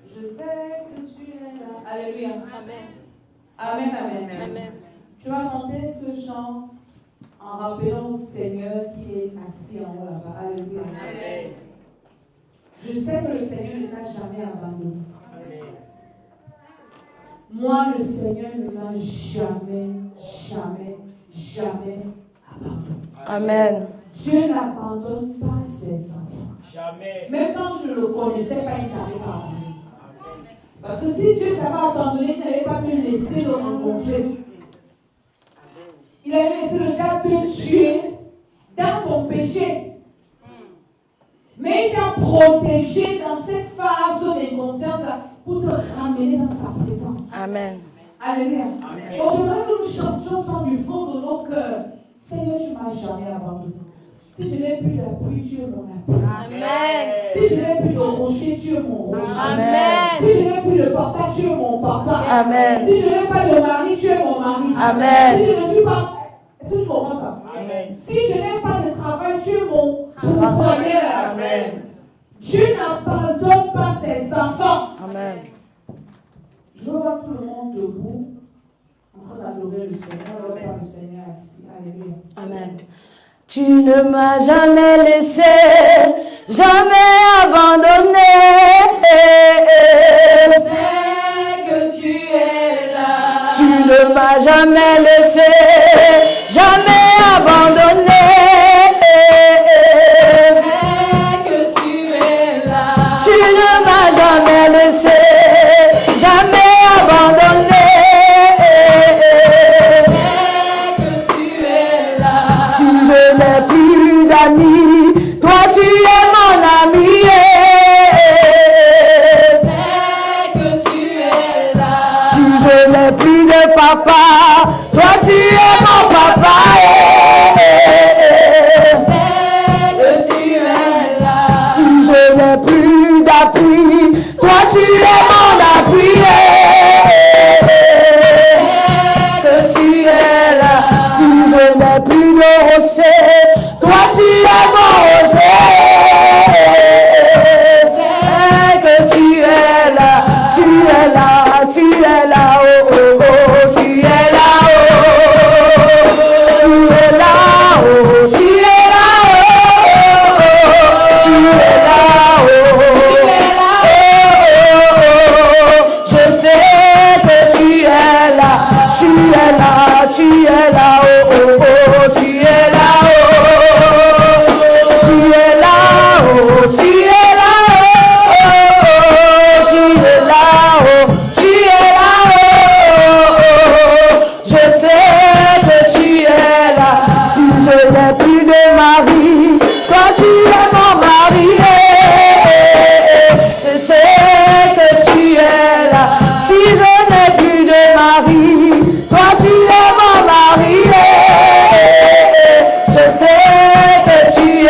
Je sais que tu es là. Alléluia. Amen. Amen, amen. Amen. Tu vas chanter ce chant en rappelant au Seigneur qu'il est assis en haut là-bas. Alléluia. Amen. Je sais que le Seigneur ne t'a jamais abandonné. Amen. Moi, le Seigneur ne m'a jamais abandonné. Amen. Dieu n'abandonne pas ses enfants. Jamais. Même quand je ne le connaissais pas, il n'avait pas abandonné. Parce que si Dieu t'avait abandonné, il n'allait pas te laisser le rencontrer. Il allait laisser le diable te tuer dans ton péché. Mais il t'a protégé dans cette phase d'inconscience pour te ramener dans sa présence. Amen. Alléluia. Amen. Donc, j'aimerais que nous chantions sans du fond de nos cœurs. Seigneur, tu ne m'as jamais abandonné. Si je n'ai plus d'appui, tu es mon appui. Amen. Si je n'ai plus de rocher, tu es mon rocher. Amen. Si je n'ai plus de papa, tu es mon papa. Amen. Si je n'ai pas de mari, tu es mon mari. Amen. Si je ne suis pas... Est-ce que tu comprends ça? Amen. Si je n'ai pas de travail, tu es mon pourvoyeur. Amen. Dieu n'abandonne pas ses enfants. Amen. Je veux voir tout le monde debout, en train d'adorer le Seigneur, on va voir le Seigneur assis. Alléluia. Amen. Tu ne m'as jamais laissé, jamais abandonné. Je sais que tu es là. Tu ne m'as jamais laissé, jamais abandonné. Je sais que tu es là. Tu ne m'as jamais laissé, jamais abandonné. Je sais que tu es là. Si je n'ai plus d'amis, toi tu es mon ami. Je sais que tu es là. Si je n'ai plus de papa, toi tu es mon papa. Je sais que tu es là. Si je n'ai plus d'appui, toi tu es mon appui. Que tu es là. Si je n'ai plus de rocher, toi tu es mon rocher. Que tu es là, tu es là, tu es là, oh oh oh, tu es là, oh, tu es là, oh, tu es là, oh, tu es là, oh, je sais que tu es là, tu es là, tu es là, oh oh, tu es là, oh, tu es là, oh, tu es là, oh, tu es là, oh, tu es là, oh, je sais que tu es là. Si je n'ai plus de mari, toi tu es mon mari. Je sais que tu es là. Si je n'ai plus de mari, toi tu es mon mari. Je sais que tu es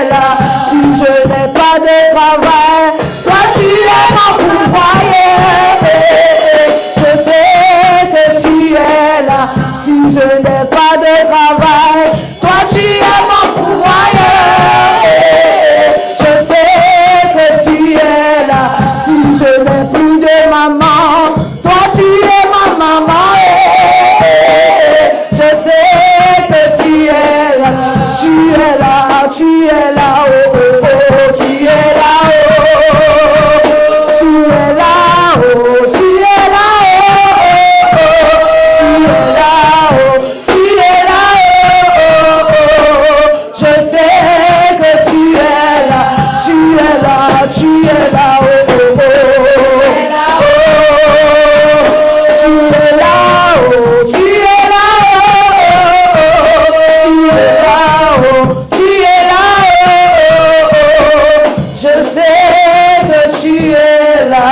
là. Si je n'ai pas de travail, toi tu es mon pourvoyeur. Je sais que tu es là. Si je n'ai pas de travail, toi tu es mon pourvoyeur. Je sais que tu es là. Si je n'ai plus de maman, toi tu es ma maman. Je sais que tu es là. Tu es là, tu es là, oh oh oh, tu es là, oh, tu es là, oh, tu es là, oh, tu es là, oh, tu es là, oh, je sais que tu es là, tu es là, tu es là, oh, oh, oh, tu es là, oh, tu es là, oh, tu es là, oh, je sais que tu es là.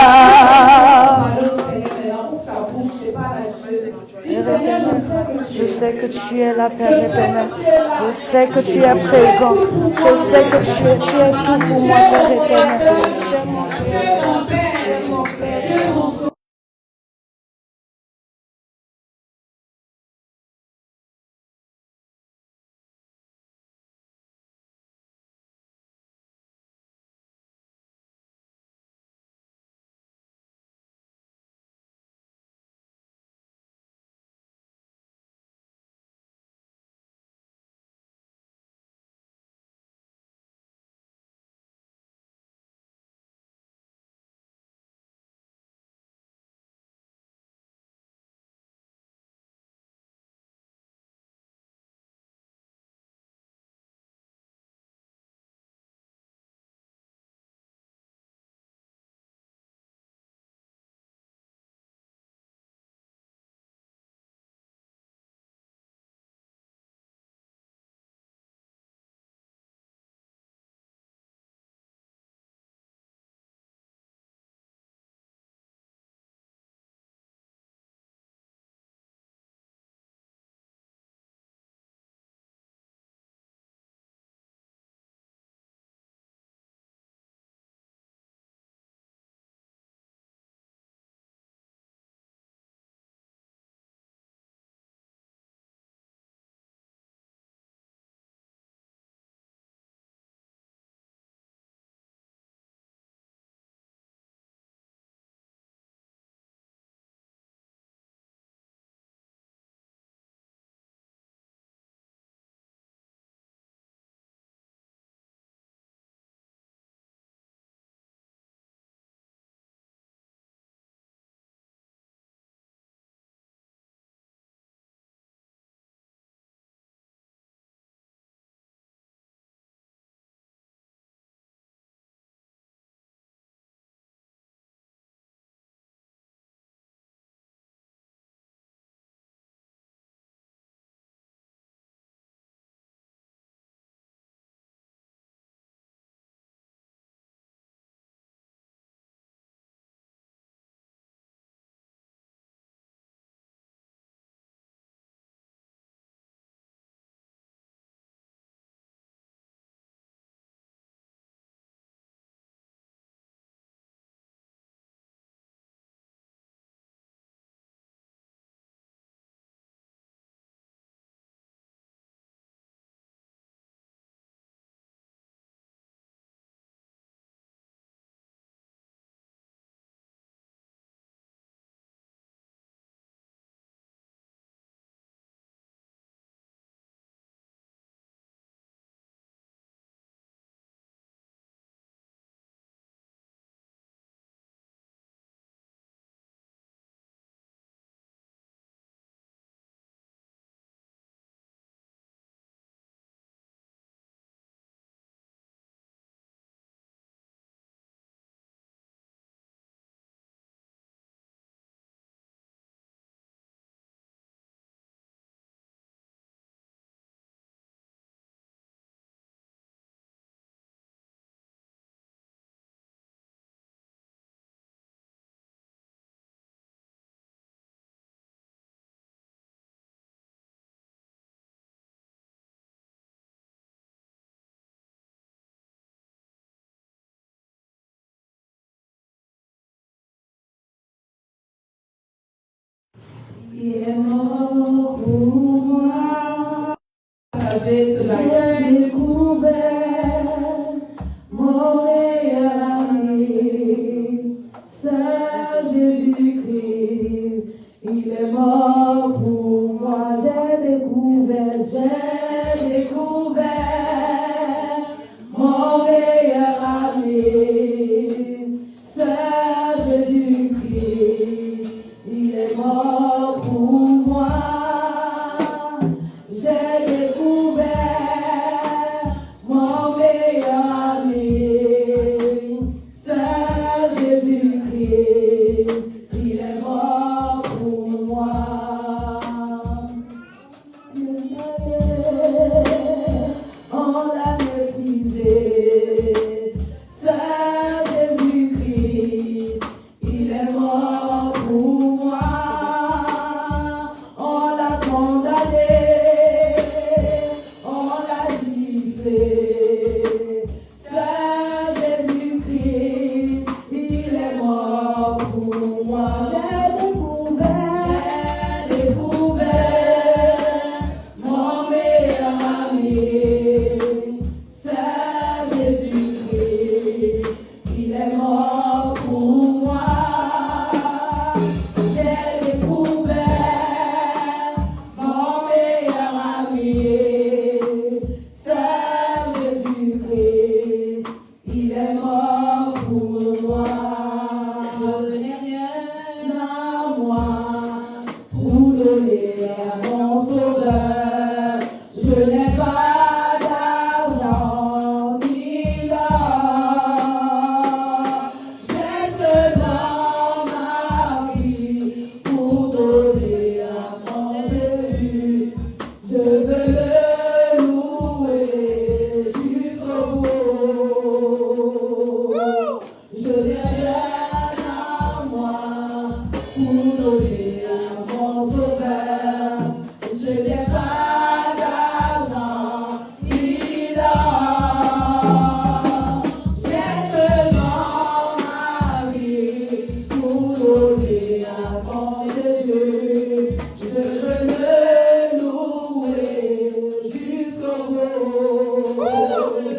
Je sais que tu es là, Père éternel. Je sais que tu es présent. Je sais que tu es tout pour moi, Père éternel. Tu es mon Père. Tu es mon Père. Il est mort pour moi. J'ai découvert mon meilleur ami, c'est Jésus-Christ. Il est mort pour moi. J'ai découvert mon meilleur ami, c'est Jésus-Christ. Il est mort pour moi. J'ai découvert mon meilleur ami, c'est Jésus-Christ. Il est mort pour moi. On l'a méprisé, c'est Jésus-Christ. Il est mort pour moi. On l'a condamné, on l'a giflé, c'est Jésus-Christ. Il est mort pour moi. J'ai découvert mon meilleur ami, c'est Jésus-Christ. Il est mort pour moi. J'ai découvert mon meilleur ami, c'est Jésus-Christ. Il est mort pour moi. Je n'ai rien à moi pour donner à mon sauveur. Je n'ai pas d'argent ni d'or. J'ai seulement ma vie pour donner à mon Jésus. Je veux le louer jusqu'au bout. Je n'ai rien à moi pour donner à mon sauveur. Je n'ai pas d'argent ni d'or. J'ai seulement ma vie pour donner à mon Jésus. Je veux le louer jusqu'au bout. Je veux le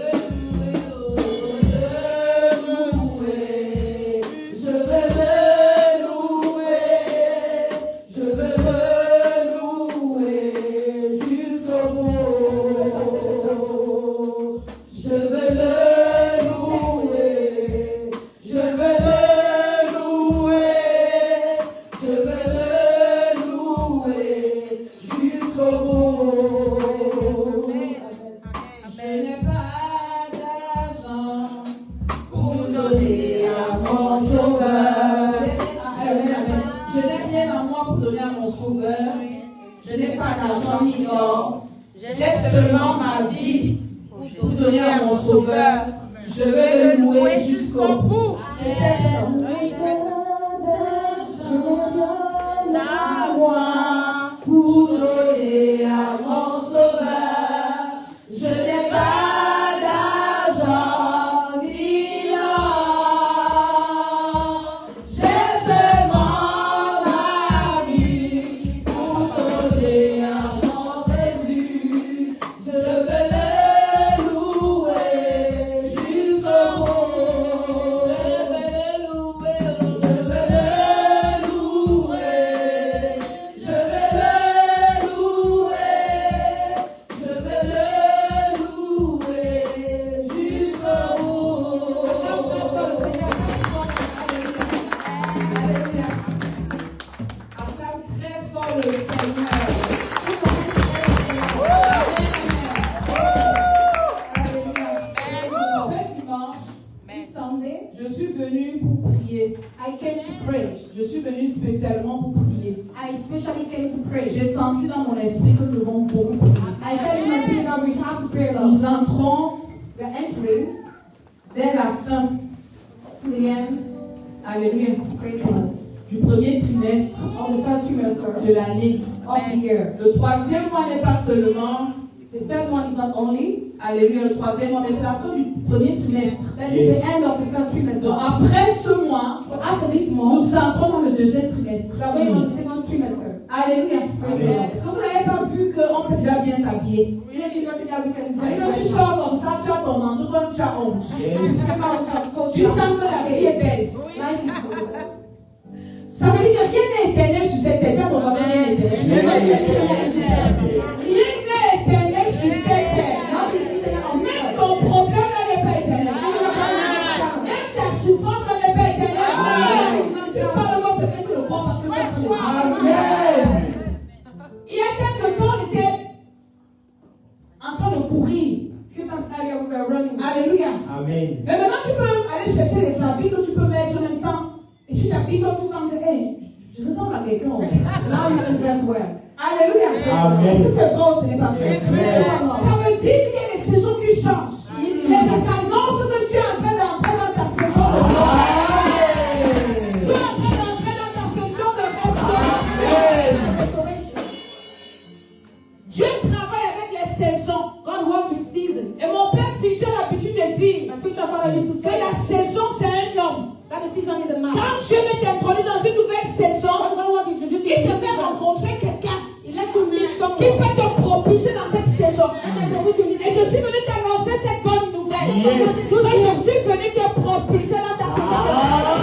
louer jusqu'au bout. Je veux le louer jusqu'au bout. Je n'ai pas d'argent pour donner à mon sauveur. Je n'ai rien à moi pour donner à mon sauveur. Je n'ai pas d'argent ni d'or. J'ai seulement ma vie pour donner à mon sauveur. Je vais le louer jusqu'au bout. Je sais que à moi pour donner à mon sauveur. Je n'ai pas d'argent ni d'or. J'ai seulement ma vie pour donner à mon Jésus. Je veux le louer jusqu'au bout. Je veux le louer. Je suis venue spécialement pour prier. I especially came to pray. J'ai senti dans mon esprit que nous devons beaucoup prier. I felt in my spirit that we have to pray. Nous entrons We are entering dès la fin, to the end. alléluia, Praise God. du premier trimestre Of the first trimester de l'année. of the year. Le troisième mois n'est pas seulement The third one is not only. Alléluia, le troisième mois, mais c'est la fin du premier trimestre. That is the end of the first trimester. Donc après ce mois, So after this month, nous entrons dans le deuxième trimestre. we are going on the second trimester. Alléluia. Amen. Est-ce que vous n'avez pas vu qu'on peut déjà bien s'habiller? You know, she doesn't have we can Et quand tu sors comme ça, tu as ton manteau, comme tu as honte. Tu You sens que la vie est belle. Life is good. Ça veut dire que rien n'est éternel sur cette terre. Tu as ton voisin, rien n'est éternel. Rien n'est éternel sur cette terre. Même ton problème n'est pas éternel. Même ta souffrance n'est pas éternelle. Tu parles moi peut-être que le corps parce que ça prend le temps. Il y a quelque temps, on était en train de courir. Alléluia. Amen. Mais maintenant, tu peux aller chercher les habits que tu peux mettre même sans. Et tu t'habilles comme tu sens que, hey, je ressemble à quelqu'un. Now you can dress well. Alléluia. Amen. Est-ce que c'est vrai ou ce n'est pas vrai? Amen. Ça veut dire qu'il y a des saisons qui changent. Mais je t'annonce que tu es en train d'entrer dans ta saison de gloire. Tu es en train d'entrer dans ta saison de restauration. Dieu travaille avec les saisons. God works with seasons. Et mon père spirituel a l'habitude de dire My spiritual father used to que say la saison c'est un homme. that the season is a man. Quand Dieu veut t'introduire dans une nouvelle saison, When God wants to introduce you il te to a fait season, rencontrer quelqu'un He lets you meet qui someone. peut te propulser dans cette saison. Et Et je suis venu t'annoncer cette bonne nouvelle. Yes. Je suis venu te propulser dans ta saison.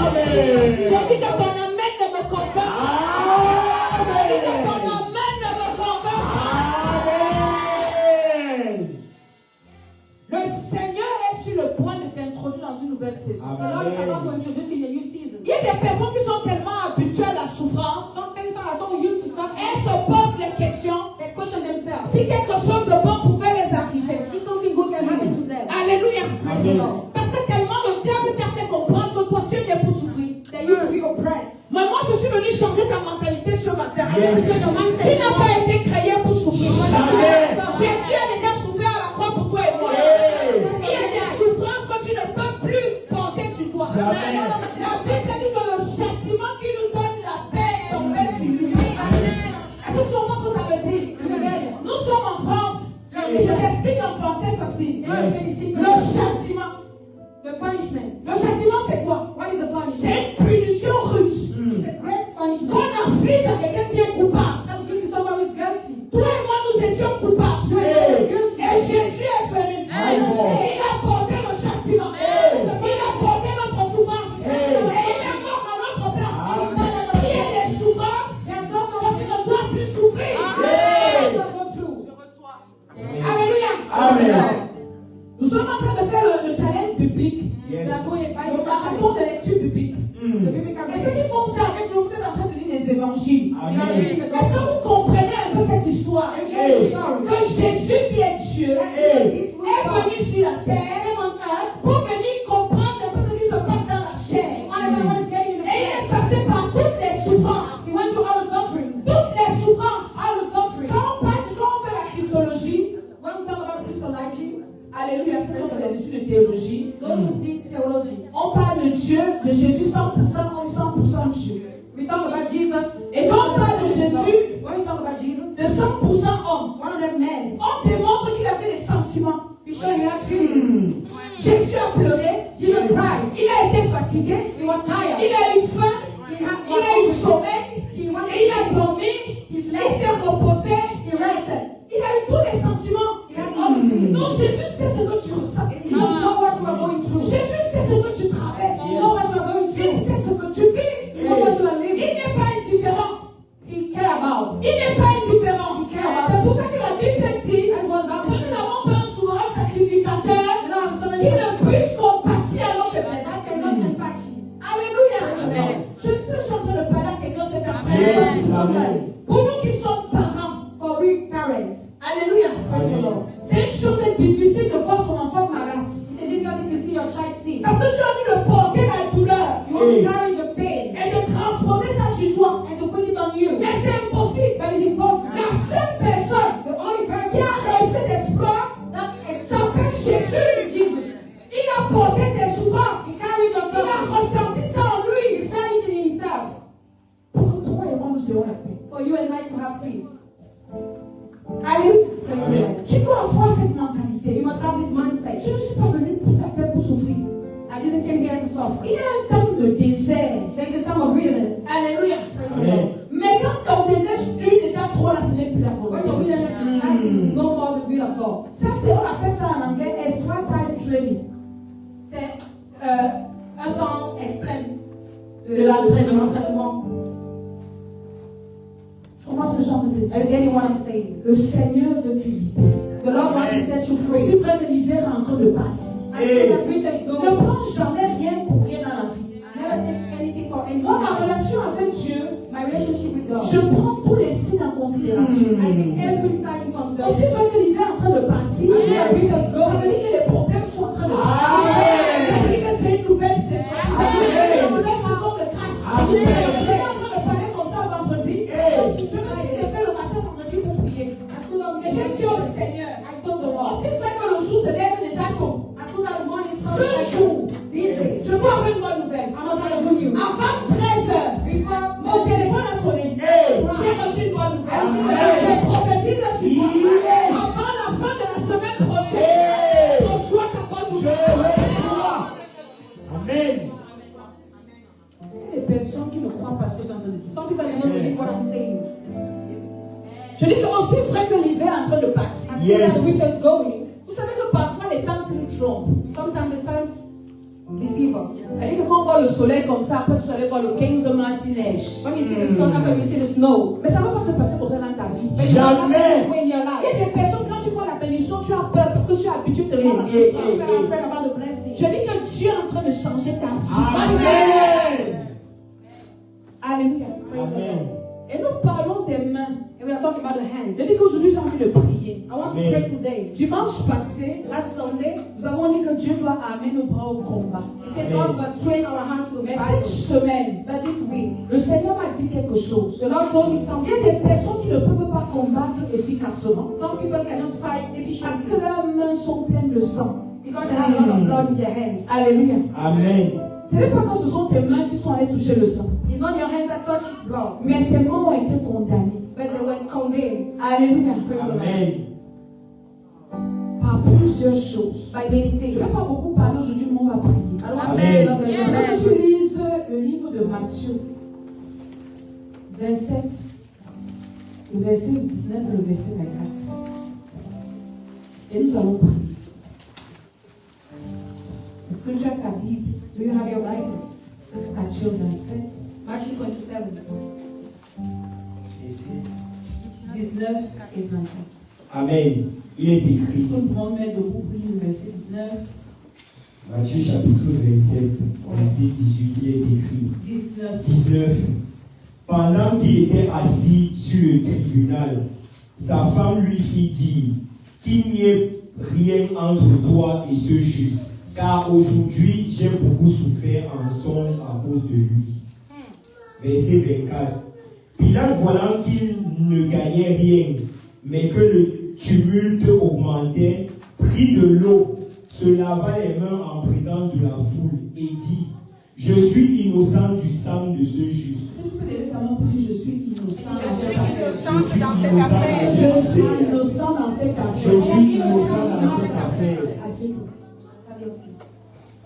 Amen. Je dis que ton amen ne me convainc pas. Je dis que ton amen ne me convainc pas. Amen. Le Seigneur est sur le point de t'introduire dans une nouvelle saison. The Lord is about to introduce you in a new season. Il y a des personnes qui sont tellement habituées à la souffrance. Some people are so used to suffering, Elles se posent les questions. they question themselves. Si quelque chose de bon pouvait les arriver. If something good can happen to them, Alléluia. praise the Lord. Parce que tellement le diable t'a fait comprendre que toi tu es né pour souffrir. They used to be oppressed. Mais moi je suis venu changer ta mentalité ce matin. Yes. Tu n'as pas été créé pour souffrir. Jamais. Jésus a déjà souffert à la croix pour toi et moi. Hey. Il y a des souffrances que tu ne peux plus porter sur toi. Jamais. La Bible dit que le châtiment qui nous donne la paix est tombé sur lui. Est-ce que tu comprends ce que ça veut dire? Nous sommes en France. Je t'explique en français facile. Le châtiment. The punishment. Le châtiment c'est quoi? What is the punishment? C'est une punition rude. It's a great punishment. Qu'on inflige à quelqu'un qui est coupable. That will give to someone who is guilty. Toi et moi nous étions coupables. Hey. Et Jésus est venu. My God. Il a porté le châtiment. Il a porté notre souffrance. Hey. Et il est mort à notre place. Il y a des souffrances que tu ne dois plus souffrir. Hey. Alléluia. Amen. Nous sommes en train de faire le challenge biblique. Yes. Le marathon de lecture biblique. Et ceux qui font ça avec nous, vous êtes en train de lire les évangiles. Amen. Est-ce que vous comprenez un peu cette histoire? Hey. Que Jésus qui est Dieu Hey. est venu sur la terre pour venir comprendre un peu ce qui se passe dans la chair. Et il est passé par toutes les souffrances. Toutes les souffrances. Quand on fait la Christologie, alléluia, c'est qu'on fait les études de théologie. On parle de Dieu, de Jésus 100% homme, 100% Dieu. We talk about Jesus. Et quand on parle de Jésus, When we talk about Jesus, de 100% homme, one of them men, on démontre qu'il avait des sentiments. he showed you had feelings. Jésus a pleuré, Jesus cried. il a été fatigué, He was tired. il a eu faim, He had il a eu sommeil, He wanted et il a dormi, He il slept. s'est reposé, He rested. il a eu tous les sentiments. He had all the feelings. Non, Jésus sait ce que tu ressens. You know what you are going through. Jésus sait ce que tu traverses. You know what you are going Il through. sait ce que tu vis. You know what you are Il living. n'est pas indifférent. He cares about. Il n'est pas indifférent. cares. C'est pour ça que la Bible dit That's what the que Bible nous says. n'avons pas un souverain sacrificateur You know, I'm sorry. qui ne puisse compatir à notre That's faiblesse. not empathy. Alléluia. Amen. Je ne sais pas si je suis en train de parler à quelqu'un cet Yes. après-midi. Amen. Pour nous qui sommes parents, For we parents, alléluia. Amen. C'est une chose difficile de voir son enfant malade. it's a difficult thing to see your child sick. Parce que tu as envie de porter la douleur You want to carry the pain et de transposer ça sur toi. and to put it on you. Mais c'est impossible. But it's impossible. La seule personne The only qui person a réussi l'exploit that s'appelle Jésus. Jesus. Il a porté tes souffrances. He carried your Il a suffering. ressenti ça en lui. He felt it in himself. Pour que toi et moi nous ayons la paix. For you and I to have peace. Alléluia. Amen. Tu dois avoir cette mentalité. You must have this mindset. Je ne suis pas venu pour la terre pour souffrir. I didn't come here to suffer. Il y a un temps de désert. There's a time of wilderness. Alléluia. Amen. Mais quand ton désert dure déjà trop, là, ce n'est plus la When your volonté. wilderness is lasting, no more the will of God. Ça, c'est, on appelle ça en anglais extra time training. C'est un temps extrême De l'entraînement. Je commence ce genre de Are you désert. getting what I'm saying? Le Seigneur veut te libérer. The Lord wants to set you free. Si frère, l'hiver est en train de partir. I feel that winter is Ne going. prends jamais rien pour rien dans la vie. Never take anything for anything. Moi, ma relation avec Dieu, My relationship with God. je prends tous les signes en considération. I take every sign in Aussi consideration. vrai que l'hiver est en train de partir, Yes. ça veut dire que les problèmes sont en train de partir. Amen. Ça veut dire que c'est une nouvelle saison. Une nouvelle saison de grâce. Je suis en train de parler comme ça vendredi. Je me suis levé le matin vendredi pour prier. Et j'ai dit au Seigneur, I told the Lord. aussi vrai que le jour se lève déjà tôt. I told that morning Ce jour, je vous avoir une bonne nouvelle. I'm not going to do you. Avant 13h, Before mon téléphone a sonné. Hey. J'ai reçu une bonne nouvelle. Amen. Je prophétise sur toi. Yes. Avant la fin de la semaine prochaine, Hey. reçois ta bonne Je nouvelle. reçois. Amen. Il y a des personnes qui ne croient pas ce que je suis en train de dire. some people don't believe what I'm saying. Je dis que aussi vrai que l'hiver est en train de partir. I feel Yes. that the winter is going. Vous savez que parfois les temps se nous trompent. Sometimes the times deceive us. C'est-à-dire que quand on voit le soleil comme ça, après tu allais voir le 15 mars, il neige. When you see the sun, after you see the snow. Mais ça ne va pas se passer pour toi dans ta vie. But you don't have Jamais. this way in your Il y life. a des personnes, quand tu vois la bénédiction, tu as peur parce que tu es habitué de voir la You souffrance. say, I'm afraid about the blessing. Je dis que Dieu est en train de changer ta vie. Amen. Alléluia. Amen. Et nous parlons des mains. And we are talking about the hands. Je dis qu'aujourd'hui, j'ai envie de prier. I want to Amen. pray today. Dimanche passé, Last Sunday, nous avons dit que Dieu doit amener nos bras au combat. we said God must train our hands to Mais battle. cette semaine, But this week, le Seigneur m'a dit quelque chose. the Lord told me Il y something. a des personnes qui ne peuvent pas combattre efficacement Some people cannot fight parce efficiently que leurs mains sont pleines de sang. because they have a lot of blood in their hands. Alléluia. Amen. Ce n'est pas quand ce sont tes mains qui sont allées toucher le sang, It's not your hand that touches blood, mais tes mains ont été condamnées. but they were condemned Alléluia. Amen. Par plusieurs choses. by many Je things. vais pas beaucoup parler aujourd'hui, mais on va prier. I don't want to Amen. say a lot, but Je veux que tu lises le livre de Matthieu 27, le verset 19 et le verset 24. Et nous allons prier. Est-ce que tu as ta Bible? Do you have your Bible? Matthieu 27, Matthew 27. 19 et 24. Amen. Il est Est-ce écrit, que nous pouvons mettre debout pour lire le verset 19, Matthieu chapitre 27, verset 18, il est écrit, 19. 19. Pendant qu'il était assis sur le tribunal, sa femme lui fit dire qu'il n'y ait rien entre toi et ce juste, car aujourd'hui j'ai beaucoup souffert en songe à cause de lui. Verset 24. Pilate, voyant qu'il ne gagnait rien, mais que le tumulte augmentait, prit de l'eau, se lava les mains en présence de la foule et dit, je suis innocent du sang de ce juste. Est-ce que tu peux lever ta main pour dire je suis innocent dans Je cette suis affaire? innocente dans cette affaire. Je suis innocent dans cette Je affaire. suis innocent dans cette affaire. Assieds-toi.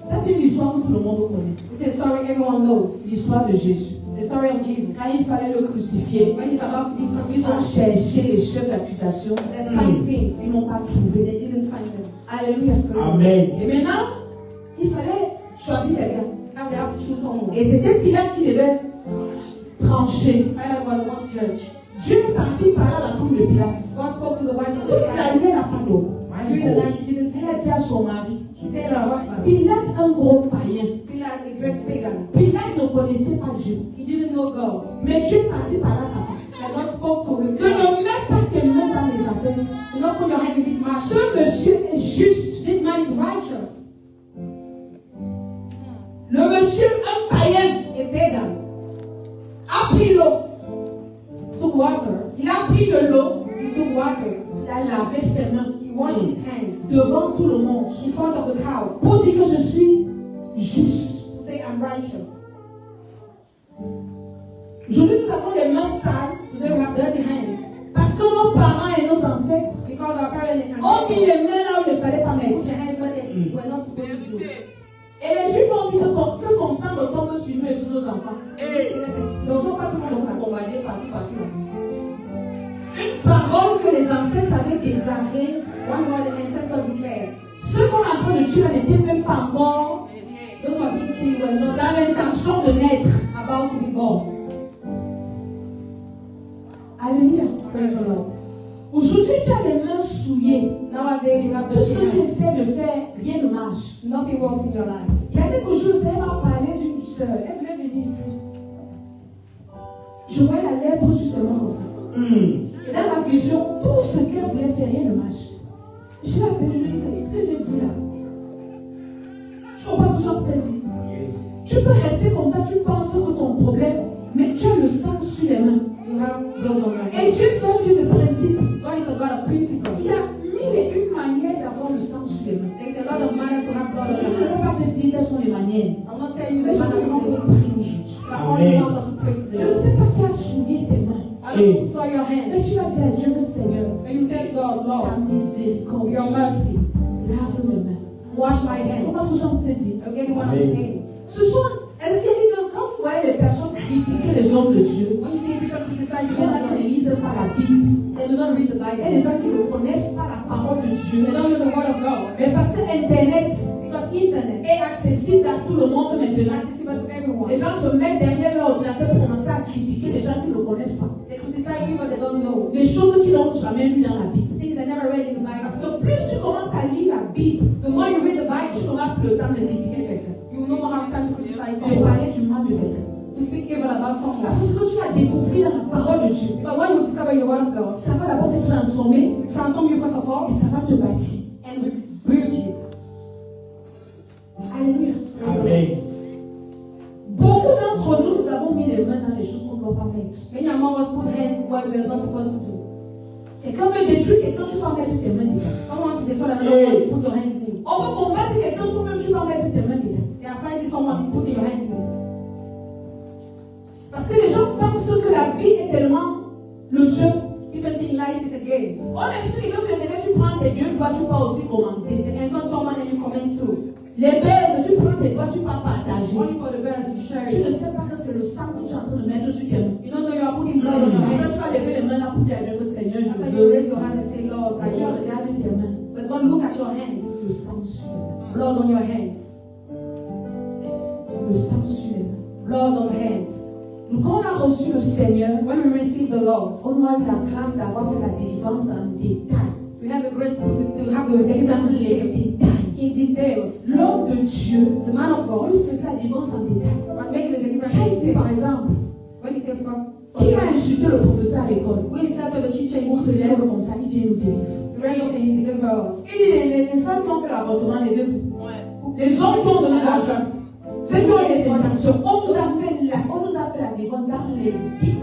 Ça, c'est une histoire que tout le monde connaît. It's a story everyone knows. L'histoire de Jésus. The story of Jesus. Quand il fallait le crucifier, When he's about to be ils ont crucified, cherché les chefs d'accusation. they find things. Ils n'ont pas They trouvé. didn't find them. Alléluia. Amen. Et maintenant, il fallait choisir quelqu'un. Now they have to choose someone. Et c'était Pilate qui devait trancher. Pilate was the one judge. Dieu est parti parler à la femme de Pilate. God spoke to the wife of Toute la Pilate. nuit, elle n'a pas d'eau. During the night, she didn't Elle say a dit à son mari. She said her husband. Pilate, un gros païen. Pilate, a great pagan. Pilate ne connaissait pas Dieu. He didn't know God. Mais Dieu est parti parler à sa femme. But God spoke to him. Que ne mets pas tes mains dans les affaires. Do not put your hand in this matter. Ce monsieur est juste. This man is righteous. Le monsieur, un païen, A pagan. a pris l'eau. Took water. Il a pris de l'eau. He took water. Il a lavé ses mains He washed his hands devant tout le monde. in front of the crowd. Pour dire que je suis juste. To say, I'm righteous. Aujourd'hui, nous avons les mains sales. Today we have dirty hands. Parce que nos parents et nos ancêtres ancêtres Because our parents ont mis les mains là où il ne fallait pas put mettre. their hands where they were not supposed to do. Et les Juifs ont dit que son sang retombe sur nous et sur nos enfants. Ce ne sont pas tout le monde qui a bombardé partout. Une parole que les ancêtres avaient déclarée, One word the ancestors declared. ceux qu'on est en train de tuer n'étaient même pas encore Those who are being killed were not dans l'intention de naître. about to be born. Alléluia. Praise the Lord. Aujourd'hui, tu as les mains souillées. Nowadays, you have Tout ce que tu to essaies de faire, rien ne marche. nothing works in your life. Il y a quelque chose, elle m'a parlé d'une sœur. Elle voulait venir ici. Je voyais la lèvre sur ses mains comme ça. Et dans ma vision, tout ce qu'elle voulait faire, rien ne marche. Je l'ai appelée, je lui ai dit, qu'est-ce que j'ai vu là? Je comprends ce que j'en t'ai dit. Tu peux rester comme ça, tu penses que ton problème, mais tu as le sang sur les mains. You have blood on your Et hands. Dieu, c'est un Dieu de principe. God is a God of principle. Il y a mille et une manières d'avoir le sang sur les mains. There's a lot of manners to have blood Je on ne your vais hands. pas te dire quelles sont les manières. I'm not telling you Mais the je manners vais of te the prier aujourd'hui. but only how to pray to Je ne them. sais pas qui a souillé tes mains. I don't know who saw your Mais hands. tu vas dire à Dieu que Seigneur, And you tell God, ta Lord, miséricorde, Your mercy. lave mes mains. wash my Je hands. comprends ce que j'en te dire. I'm getting what I'm saying. Ce sont, elle dit que quand vous voyez les personnes critiquer les hommes de Dieu, When you see people criticize ils sont là qui ne God, lisent pas la Bible. they do not read the Il y a Bible. des gens qui ne connaissent pas la parole de Dieu. They don't know the word of God. Mais parce que Internet Because internet est accessible à tout le monde is maintenant, accessible to everyone. les gens se mettent derrière leur ordinateur pour commencer à critiquer les gens qui ne connaissent pas. They criticize people they don't know. Les choses qu'ils n'ont jamais lues dans la Bible. Things they never read in the Parce Bible. que plus tu commences à lire la Bible, The more you read the tu Bible, n'auras plus le temps de critiquer quelqu'un. you will no more have time to criticize De someone. parler du mal de quelqu'un. To speak evil about Parce someone. que ce que tu as découvert dans la parole de Dieu, But when you discover the word of God, ça va d'abord te transformer it transform you first of all et ça va te bâtir. and build you. Alléluia. Beaucoup d'entre nous, nous avons mis les mains dans les choses qu'on ne doit pas mettre. Many among us put hands where we are not supposed to do. Et quand on détruit quelqu'un, tu vas mettre tes mains dedans. Someone destroy another one, put your hands in. On va combattre quelqu'un, toi-même, tu vas mettre tes mains dedans. They are fighting someone, put your hands in. Parce que les gens pensent que la vie est tellement le jeu. People think life is a game. On explique que sur Internet, tu prends tes deux doigts, tu peux aussi commenter. They insult someone and you comment too. Les baises, tu prends tes doigts, tu peux partager. Only for the birds you share Tu ne it. sais pas que c'est le sang que tu es en train de mettre sur tes mains. You don't know you are putting blood on your Après, hands. tu vas lever les mains là pour dire à Dieu que Seigneur, je After you veux. raise your hand and say, Lord, I Et tu want. regardes tes mains, But God, look at your hands. le sang sur les mains. Blood on your hands. Le sang sur les mains. Blood on hands. Donc, quand on a reçu le Seigneur, When we receive the Lord, on a eu la grâce d'avoir fait la délivrance en détail. we have the grace to have the Dans deliverance les détails. in details. L'homme de Dieu, The man of God il faisait la délivrance en détail. was making the deliverance Quand in il dit, par details. exemple, When he said, qui a insulté le professeur à l'école? when he said to the teacher, On se lève comme ça, il vient nous délivrer. raise up and he deliver us. Il dit, les femmes qui ont fait l'avortement, levez-vous. Les hommes qui ont donné l'argent, ceux qui ont eu les intentions, on nous a fait la délivrance dans les détails.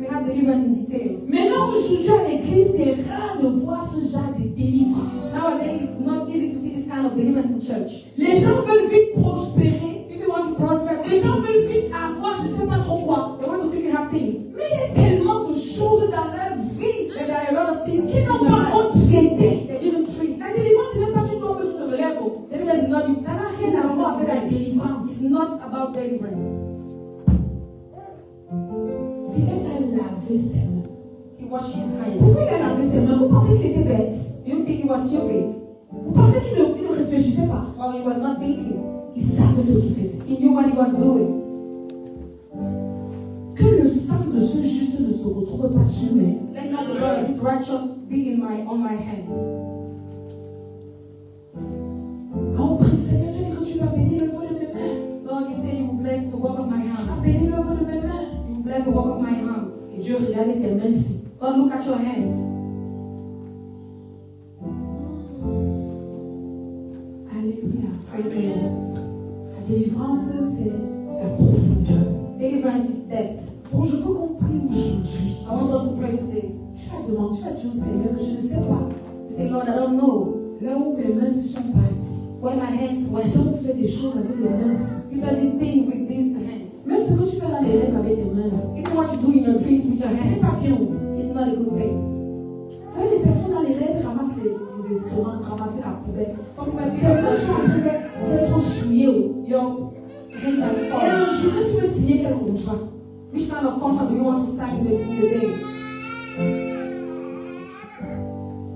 We have deliverance in details. Maintenant, aujourd'hui à l'église, c'est rare de voir ce genre de délivrance. Nowadays, it's not easy to see this kind of deliverance in church. Les gens veulent vite prospérer. People want to prosper. Les gens veulent vite avoir, je ne sais pas trop quoi. They want to quickly have things. Mais il y a tellement de choses dans leur vie But there are a lot of things qui in n'ont their pas life encore traité. they didn't treat. La délivrance, ce n'est pas tu tombes, tu te relèves. Deliverance is not Ça n'a rien à voir avec la délivrance. It's not about deliverance. Puis elle a lavé ses mains. He washed his hands. Pourquoi il a lavé ses mains? Vous pensez qu'il était bête? Do you think he was stupid? Vous pensez qu'il ne réfléchissait pas? Or he was not thinking? Il savait ce qu'il faisait. He knew what he was doing. Que le sang de ce juste ne se retrouve pas sur mes. Let not the blood of his righteous be on my hands. Quand on prie, Seigneur, je dis que tu vas bénir l'œuvre de mes mains. Lord, you say you will bless the work of my Tu vas hands. bénir l'œuvre de mes mains. You will bless the work of my hands. Et Dieu regarde tes mains ici. God, look at your hands. Alléluia. Praise the Lord. La délivrance, c'est la profondeur. Deliverance is depth. Bon, je veux qu'on prie aujourd'hui. I want us to pray today. Tu vas demander, tu vas dire au Seigneur que je ne sais pas. You say, Lord, I don't know Là où mes mains se sont parties. where my hands Les went. gens ont fait des choses avec les mains ici. People didn't think with these hands. Même ce que tu fais dans les rêves avec tes mains là. Even what you do in your dreams with your Ce n'est hands, pas bien. it's not a good thing. Quand les personnes dans les rêves ramassent les excréments, ramassent la poubelle, quelqu'un sont en train d'être souillé. Et un jour, tu veux signer quel contrat? Which kind of contract do you want to sign today?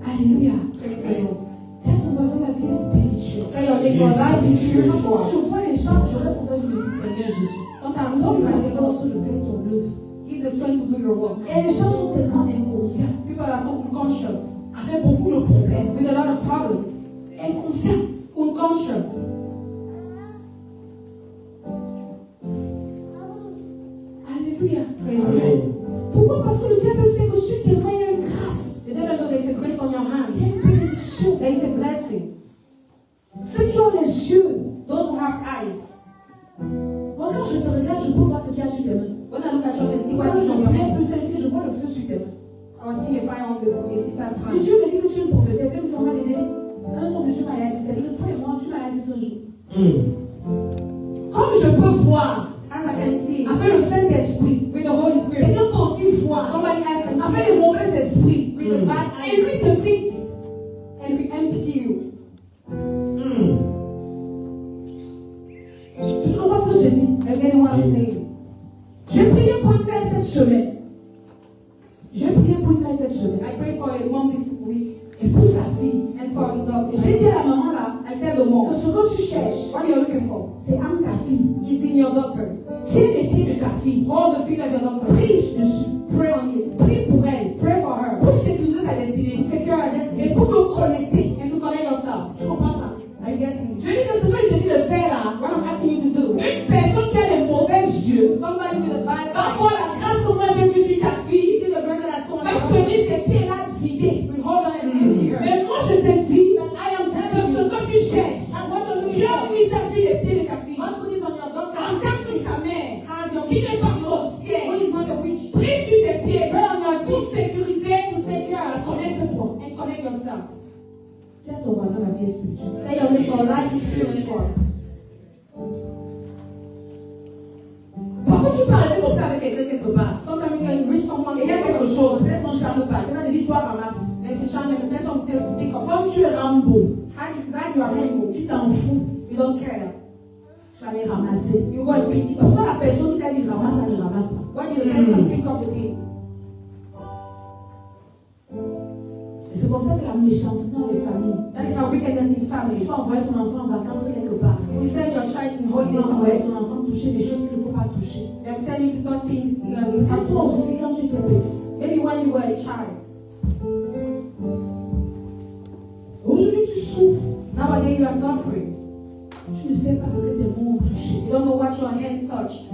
Alléluia. Tiens, ton voisin, la vie est spirituelle. Je vois les gens, je reste content, je me dis Seigneur Jésus. Sometimes God has the force to do ton œuvre. Give the strength to do your work. Et les gens sont tellement inconscients. People are so unconscious. Avec beaucoup de problèmes. With a lot of problems. Inconscients. Unconscious. Alléluia. Amen. Pourquoi? Parce que le diable sait que sur tes mains, il y a une grâce. The devil knows there is a grace on your hand. Il y a une bénédiction. There is a blessing. Ceux qui ont les yeux, those who have eyes. Moi, quand je te regarde, je peux voir ce qu'il y a sur tes mains. When I look at you and see what is on your hand, je vois le feu sur tes mains. I was seeing a fire on the sister's hand. Dieu me dit que tu es une prophétesse. Et vous m'avez dit, un homme de Dieu m'a dit, c'est-à-dire que toi et moi, tu m'as dit ce jour. Comme je peux voir, as I can see, avec le Saint-Esprit, with the Holy Spirit, quelqu'un peut aussi voir, somebody else can see, avec les mauvais esprits, with the bad eyes, et lui te vide, and we empty you. Tu comprends ce que je dis? Again, what I'm saying. J'ai prié pour une mère cette semaine. J'ai prié pour une mère cette semaine. I pray for a mom this week. Et pour sa fille. And for his daughter. J'ai dit à la maman là, I tell the mom, que ce que tu cherches, what you're looking for, c'est entre ta fille. Is in your daughter. Tiens les pieds de ta fille. Hold the feet of your daughter. Prie dessus. Pray on it. Prie pour elle. Pray for her. Pour sécuriser sa destinée. Secure her destiny. Et pour te connecter. And to connect yourself. Tu comprends ça? I get it. Je dis que ce que je te dis de faire là, what I'm asking you to do. Une personne qui a les mauvais yeux, somebody with a bad eye, va voir la grâce que moi j'ai vue sur ta fille, see the grace that I saw on her, va tenir ses pieds là vidés. Will hold on and empty her. Mais moi je te dis that I am telling you ce que tu cherches. And what you're looking for. Tu as mis ça sur les pieds de ta fille. God put it on your daughter. En tant que sa mère, qui n'est pas sorcière, who is not a witch. Prie sur ses pieds, pray on your feet, pour sécuriser, to secure, connecte-toi and connect yourself. Tiens ton voisin, la vie est spirituelle. Tell your neighbor, life is spiritual. Parfois tu peux arriver comme ça avec quelqu'un quelque part. Sometimes you can reach someone et il y a quelque chose, peut-être ton charme pas. Tu vas te dire, toi ramasse. There's a charme and the person tell to pick up. Comme tu es Rambo, like you are Rambo, tu t'en fous. You don't care. Tu vas aller ramasser. You go and pick it up. Pourquoi la personne qui t'a dit ramasse, elle ne ramasse pas? Why did the person pick up the thing? Et c'est comme ça que la méchanceté dans les familles. That is how wickedness in family. Tu vas envoyer ton enfant en vacances quelque part. You send your child in holidays. Tu vas envoyer ton enfant toucher des choses qu'il ne faut pas toucher. They will send you to do things à toi aussi quand tu étais petit. Maybe when you were a child. Aujourd'hui tu souffres. Nowadays you are suffering. Tu ne sais pas ce que tes mains ont touché. You don't know what your hands touched.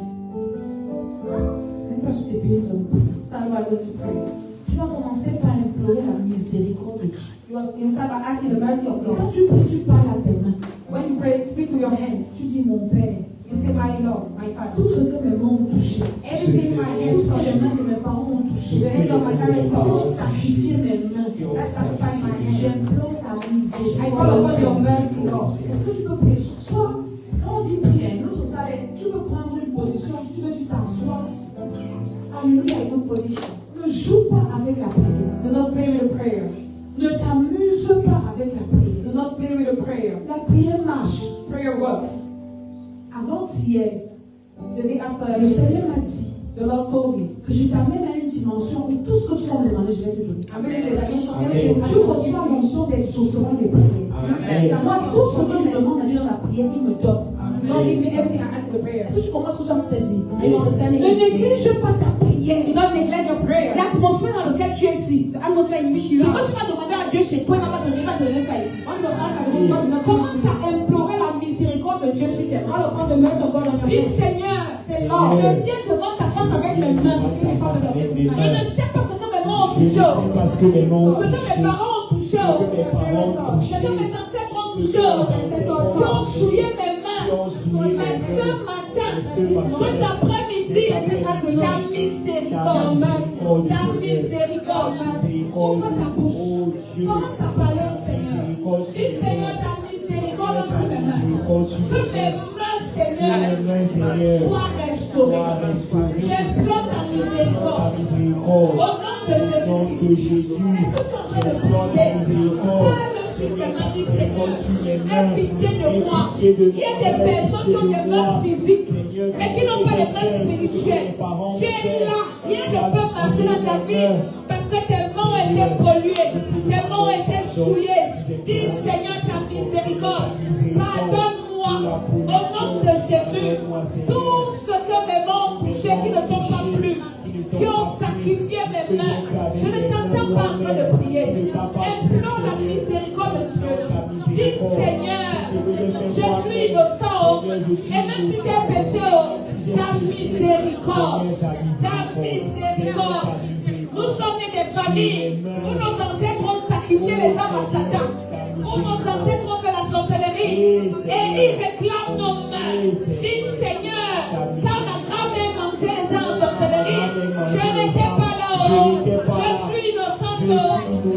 Même pas sur tes pieds, tu vas going to pray. Tu vas commencer par implorer la miséricorde de Dieu. You start by asking the mercy of God. Quand tu pries, tu parles à tes mains. When you pray, speak to your hands. Tu dis mon Père. You say my Lord, my Father. Tout ce que mes mains ont touché. Everything my hands touched. Tout ce que les mains de mes parents ont touché. The hand of my parents touched. Sacrifier mes mains. Let's sacrifice my hands. J'implore ta miséricorde. I call upon your mercy, Lord. Est-ce que tu peux prier sur soi? Quand on dit prier, nous on savait, tu peux prendre une position. Si tu veux, tu t'assois. Alléluia, une autre position. Ne joue pas avec la prière. Do not play with the prayer. Ne t'amuse pas avec la prière. Do not play with the prayer. La prière marche. Prayer works. Avant-hier, the day after, le Seigneur m'a dit, the Lord told me, que je t'amène à une dimension où tout ce que tu vas me demander, je vais te donner. Amen. Tu reçois l'onction d'exaucement des prières. Moi, tout ce que je demande à Dieu dans la prière, il me donne. Don't give me everything I ask in the prayer. Si tu comprends ce que je te dis, ne néglige pas ta prière. Do not neglect your prayer. L'atmosphère dans laquelle tu es ici, the atmosphere in which you are. Ce que tu vas demander à Dieu chez toi, il va te donner ça ici. Commence à implorer la miséricorde de Dieu sur tes mains. Dis Seigneur, je viens devant ta face avec mes mains. Je ne sais pas ce que mes mains ont touché. Ce que mes parents ont touché. Ce que mes ancêtres ont touché. Qui ont souillé mes mains. Mais ce matin, cet après-midi, ta miséricorde. Ta miséricorde. Ouvre ta bouche. Commence à parler au Seigneur. Dis Seigneur, ta miséricorde sur mes mains. Que mes mains Seigneur, sois restauré. J'implore ta miséricorde. Au nom de Jésus-Christ. Est-ce que tu es en train de prier? Parle sur tes mains, Seigneur. Aie pitié de moi. Il y a des personnes qui ont des mains physiques, mais qui n'ont pas les mains spirituelles. Tu es là. Rien ne peut marcher dans ta vie parce que tes mains ont été polluées, tes mains ont été souillées. Dis Seigneur ta miséricorde. Pardonne-moi au nom de Jésus. Tout ce que mes mains ont touché qui ne t'ont pas plu, qui ont sacrifié mes mains, je ne t'entends pas en train de prier. Implore la miséricorde de Dieu. Dis Seigneur, je suis innocent et même si j'ai péché, ta miséricorde, ta miséricorde. Nous sommes nés des familles où nos ancêtres ont sacrifié les âmes à Satan, où nos ancêtres ont fait la sorcellerie et ils réclament nos mains. Dis Seigneur, quand ma grand-mère mangeait les gens en sorcellerie, je n'étais pas là-haut. Je suis innocente.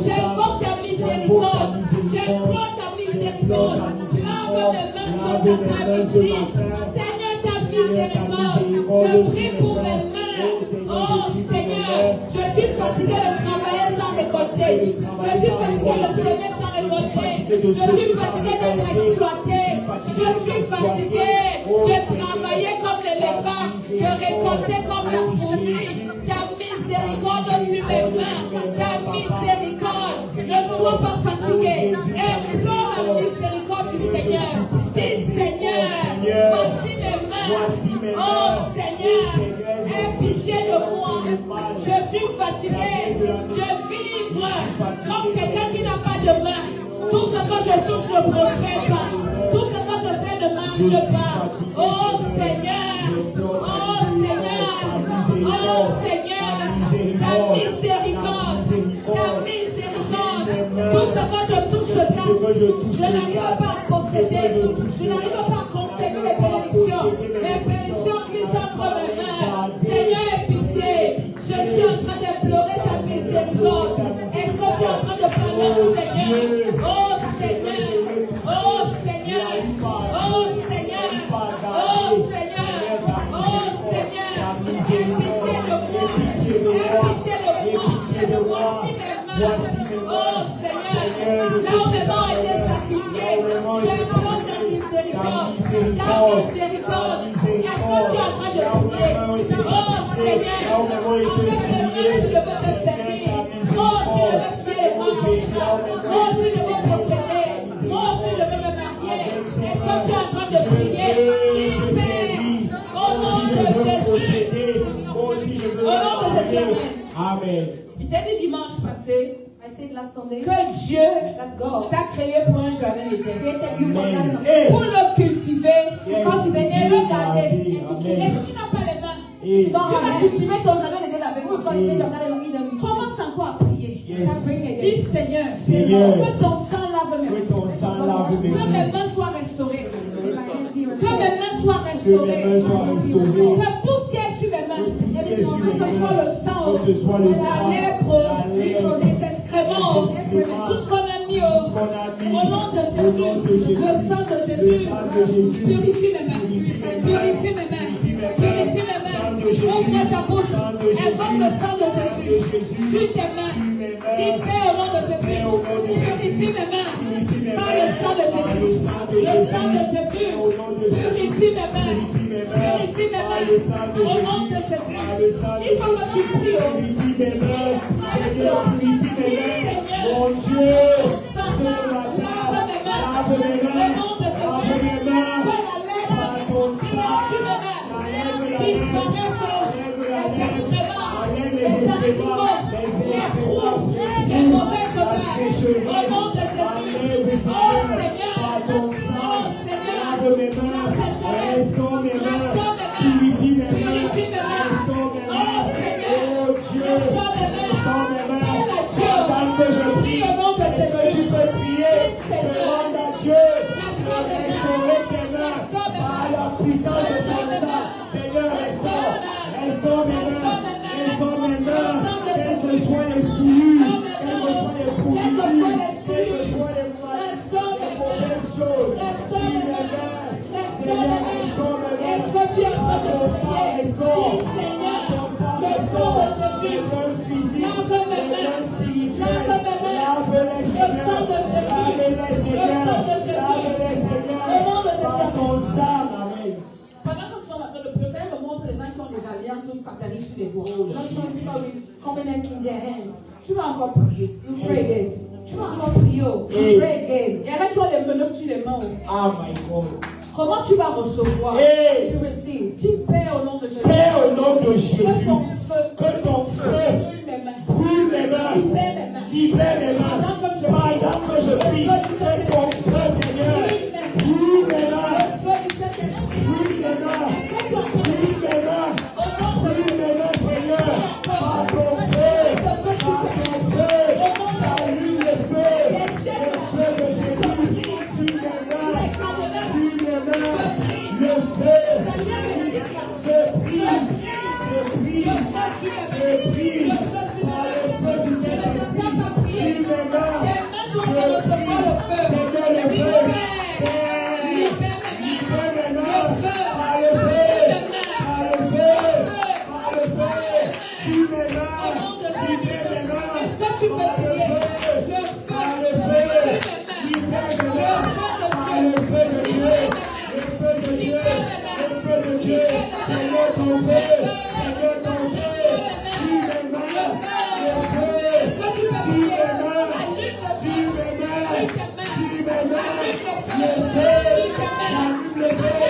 J'invoque ta miséricorde. J'implore ta miséricorde. Lave mes mains sur ta vie. Seigneur, ta miséricorde. Je prie pour mes mains. Oh Seigneur, je suis fatigué de travailler sans récolter. Je suis fatigué de semer sans récolter. Je suis fatigué d'être exploité. Je suis fatigué de travailler comme l'éléphant, de récolter comme la fourmi. Ta miséricorde sur mes mains. Ta miséricorde. Ne sois pas fatigué. Implore la miséricorde du Seigneur. Dis Seigneur, voici mes mains. Oh Seigneur, aie pitié de moi. Je suis fatigué de vivre comme quelqu'un qui n'a pas de main. Tout ce que je touche ne prospère pas. Tout ce que je fais ne marche pas. Oh Seigneur, oh Seigneur, oh Seigneur, ta miséricorde, ta miséricorde. Tout ce que je touche, je taxe. Je n'arrive pas à posséder. Je n'arrive pas à concéder les bénédictions. Les bénédictions qui sont entre mes mains. Seigneur, aie pitié. Je suis en train d'implorer ta miséricorde. Est-ce que tu es en train de parler au Seigneur? Oh Seigneur, oh Seigneur, oh Seigneur, oh Seigneur, oh Seigneur, aie pitié de moi, aie pitié de moi. Voici mes mains. Oh Seigneur, là où mes mains ont été sacrifiées, j'implore ta miséricorde, ta miséricorde. Est-ce que tu es en train de prier? Oh Seigneur, avec les mains, si je veux te servir. Oh, si je veux signer les grands contrats. Oh, si je veux posséder. Oh, si je veux me marier. Est-ce que tu es en train de prier? Père, au nom de Jésus. Au nom de Jésus. Amen. Je t'ai dit dimanche passé I said last Sunday que Dieu that God t'a créé pour un jardin éternel. created you for Amen. that. Pour le cultiver, Yes. pour cultiver et le garder. Amen. Et si tu n'as pas les mains, Et- tu vas cultiver ton jardin éternel avec moi. Cultivate your garden in the Commence encore à prier. Yes. Dis Seigneur, Seigneur, que ton sang lave mes que mains. ton sang lave mes Que mes mains. mains soient restaurées. Que Que mes mains soient mes restaurées. mains soient restaurées. Que tout ce qui est sur mes mains, Que tout ce qui est sur mes que ce soit mains, le sang, que ce soit le la sang, lèpre, la lèpre, les excréments, les excréments, tout ce qu'on a mis tout ce qu'on a mis au nom de Jésus, au nom de Jésus, le sang de Jésus, le sang de Jésus, purifie mes mains, purifie mes mains, purifie mes mains, ouvre ta bouche, invoque le sang de Jésus, sur tes mains, dis Père au nom de Jésus, purifie mes mains, par le sang de Jésus, le sang de Jésus, purifie mes mains, purifie mes mains, au nom de Jésus, il faut que tu pries, Purifie mes mains. Seigneur, purifie mes mains. Mon Dieu, Seigneur, lave mes mains. Lave mes mains. Lave mes mains. Par ton sang. Les mauvaises odeurs, au nom de Jésus, oh Seigneur, Restaure mes mains. Purifie mes mains. Restaure mes mains. Oh Dieu, restaure mes mains. Pendant que je prie, est-ce que tu peux prier? Demande à Dieu de restaurer tes mains par la puissance de son sang. Seigneur, restaure mes mains. Restaure mes mains. Quelles que soient les souillures, quelles que soient les pourritures, quelles que soient les mauvaises choses. Si mes mains, Seigneur, restaure les dons physiques, Lave mes les mains. dons spirituels. Lave mes mains. Lave-les, Le sang de Seigneur. Jésus. Lave-les, Le Seigneur. sang de Jésus. Lave-les, Seigneur. Au nom de Par Jésus. ton sang, Amen. Pendant que nous sommes en train de prier, vous savez, me montre les gens qui ont des alliances sataniques sur les doigts. Donc, je suis pas covenant in their hands. Tu vas encore prier. You pray again. Tu vas encore prier. You pray again. Il y en a qui ont les menottes sur les mains. Ah, my God. Comment tu vas recevoir? Hey. You receive. Tu paies au nom de Jésus. Père, au nom de Jésus, Que ton feu. que ton feu Brûle mes mains. brûle mes mains, Libère mes mains. libère mes mains. Pendant que je Pendant que je prie, que ton feu, Seigneur, brûle mes mains, Le feu du Saint-Esprit. brûle mes mains, Est-ce que tu as brûle mes mains, au nom de brûle mes mains, Seigneur, par ton feu, j'allume le feu de Jésus, sur mes mains, sur mes mains, le feu, se brise, par le feu du Saint-Esprit, sur mes mains, Seigneur, le feu, libère mes mains, par le feu, par le feu, par le feu, sur mes mains, libère mes mains, Est-ce que tu peux prier? Le par feu le feu, sur mes mains. libère mes mains, par le feu de Dieu, le feu de Dieu, le feu de Dieu, Seigneur ton feu, Seigneur ton feu, sur mes mains, le feu, sur mes mains, sur mes mains, sur mes mains, le feu, j'allume le feu,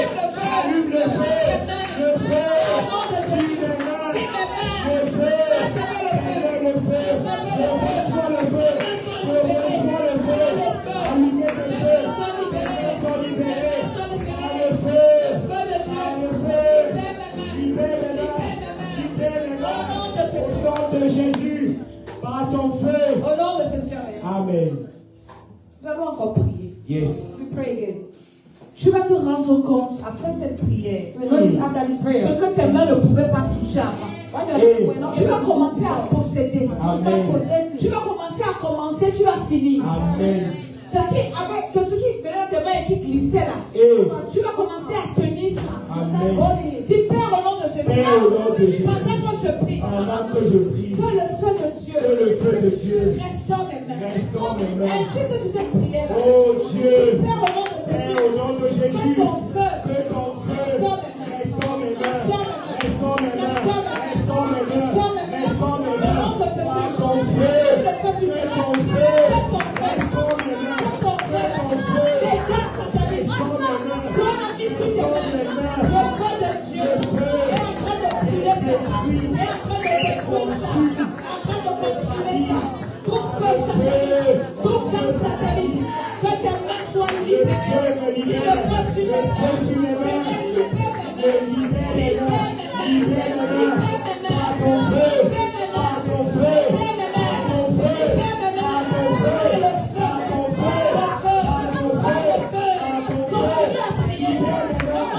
j'allume le feu, le feu, sur mes mains, le feu, Seigneur le feu, je reçois le feu, je reçois le feu, allumez le feu, sois libéré, par le feu, par le feu, libère les mains, libère les mains, au nom de Jésus, par ton feu, Au nom de Jésus. Amen. Nous allons encore prier. Yes. We pray again. Tu vas te rendre compte après cette prière ce que tes mains ne pouvaient pas toucher avant. Tu vas commencer à posséder. Amen. Tu vas commencer, tu vas finir. Amen. Ce qui venait de tes mains et qui glissait là, tu vas commencer à tenir ça. Amen. Tu perds au nom de Jésus. Père, au nom de Jésus. Pendant que je prie, Pendant que je prie, que le feu de Dieu que le feu de Dieu restaure mes mains. restaure mes mains. Insiste sur cette prière là. Oh Dieu, Père, au nom de Père, Jésus. au nom de Jésus, Que ton feu que ton feu restaure mes mains, restaure mes mains, restaure mes mains, restaure mes mains, par ton feu, que ton feu restaure mes mains, que ton feu restaure mes mains, le feu de Dieu est en train de brûler cette vie, est en train de détruire ça, en train de consumer ça. Pour que satanique, que tes mains soient libérées. Le feu sur les mains, Seigneur, libère mes mains, libère mes mains, par ton feu, par ton feu, par ton feu, par ton feu, par ton feu, par ton feu, par ton feu, libère mes mains,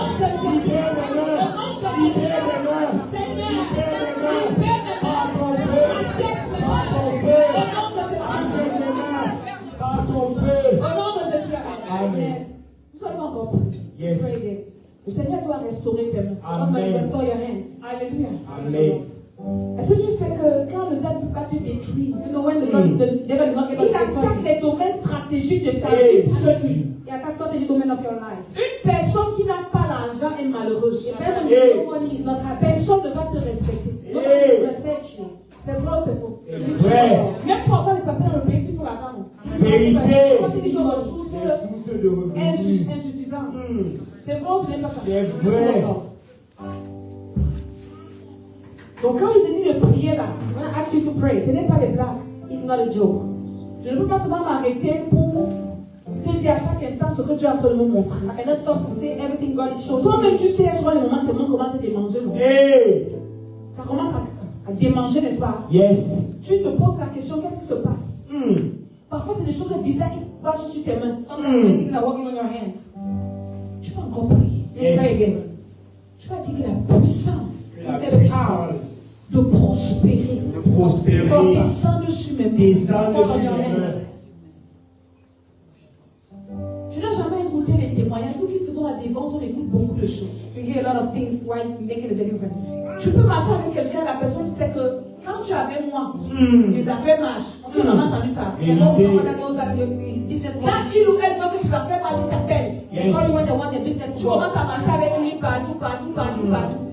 libère mes mains, libère mes mains, libère mes mains, par ton feu, par ton feu, achète mes mains, par ton feu. Au nom de Jésus. Amen. Nous allons encore prier. Yes. Pray again. Le Seigneur doit restaurer tes mains. Amen. Restore your hands. Alléluia. Amen. Est-ce que tu sais que quand le diable ne peut pas te détruire, il attaque les domaines stratégiques de ta vie. Une personne qui n'a pas l'argent est malheureuse. Personne ne va te respecter. C'est vrai ou c'est faux? C'est vrai. Même pour avoir les papiers dans le pays, il faut l'argent. Vérité. Quand il dit ressources Source de revenus. insuffisantes. C'est vrai ou ce n'est pas ça? C'est vrai. Donc quand il te dit de prier là, when I ask you to pray, ce n'est pas des blagues. It's not a joke. Je ne peux pas seulement m'arrêter pour te dire à chaque instant ce que Dieu est en train de me montrer. I cannot stop to say everything God is showing. Toi-même tu sais souvent les moments que comment te démanger. Hey. Ça commence à démanger, n'est-ce pas? Yes. Tu te poses la question, qu'est-ce qui se passe? Parfois c'est des choses bizarres qui marchent sur tes mains. Things are walking on your hands. Tu vas encore prier. Yes. Pray again. Tu vas dire que la puissance, La c'est le puissance de prospérer. de prospérer Descendre sur mes mains. descendre sur mes mains. Tu n'as jamais écouté les témoignages. Nous qui faisons la défense, on écoute beaucoup de de choses. We hear a lot of things while making the deliverance. Tu peux marcher avec quelqu'un, la personne sait que quand tu es avec moi, les affaires marchent. Tu n'as entendu ça. And also when I know that his business Quand il ou elle veut que tes affaires marchent, il t'appelle. they call you when they want their business Tu to work. commences à marcher avec lui partout.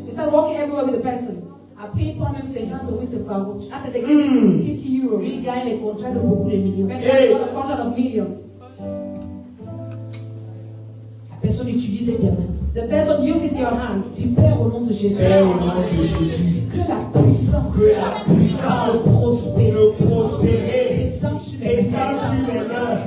You start walking everywhere with the person. Après, il prend même 50 € de faroute. After they give him 50 euros, Lui, il gagne les contrats de beaucoup de millions. when they got a contract of millions, La personne utilise tes mains. the person uses your hands. Tu Père, au nom de Jésus. Père, au nom de Jésus, Que la puissance que la puissance de prospérer de prospérer descende sur mes descende sur mes mains,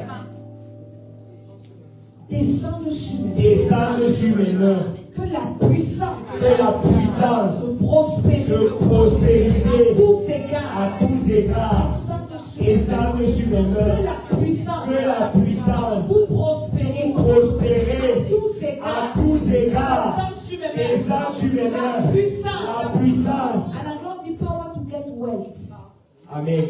Descende sur mes descende sur mes mains, Que la puissance que la puissance de prospérer de prospérité à tous égards à tous égards descende sur mes descende sur mes Que mains, la puissance que la puissance pour prospérer prospérer tous à égards tous égards descende sur mes mains. descende sur mes La mains, puissance. la puissance. En anglais, on dit power to get wealth. Amen.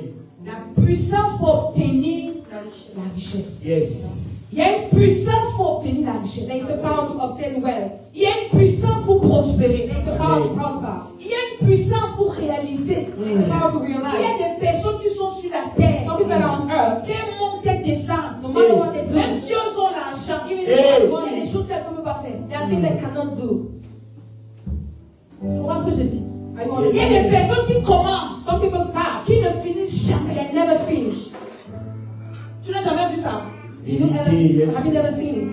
La puissance pour obtenir la richesse. Yes. Il y a une puissance pour obtenir la richesse. There is the power to obtain wealth. Il y a une puissance pour prospérer. There is the power to prosper. Il y a une puissance pour réaliser. There is the power to Il y realize. a des personnes qui sont sur la terre. Some people are on earth. Qu'elles montent, qu'elles descendent. No matter what they do, Même si elles ont l'argent, even if il they have y a money, des choses qu'elles ne peuvent pas faire. there are things they cannot do. Tu vois ce que je dis? I don't Il y a des understand. personnes qui commencent, Some people start, qui ne finissent jamais. they never finish. Tu n'as jamais vu ça? Did you ever, Yes. have you never seen it?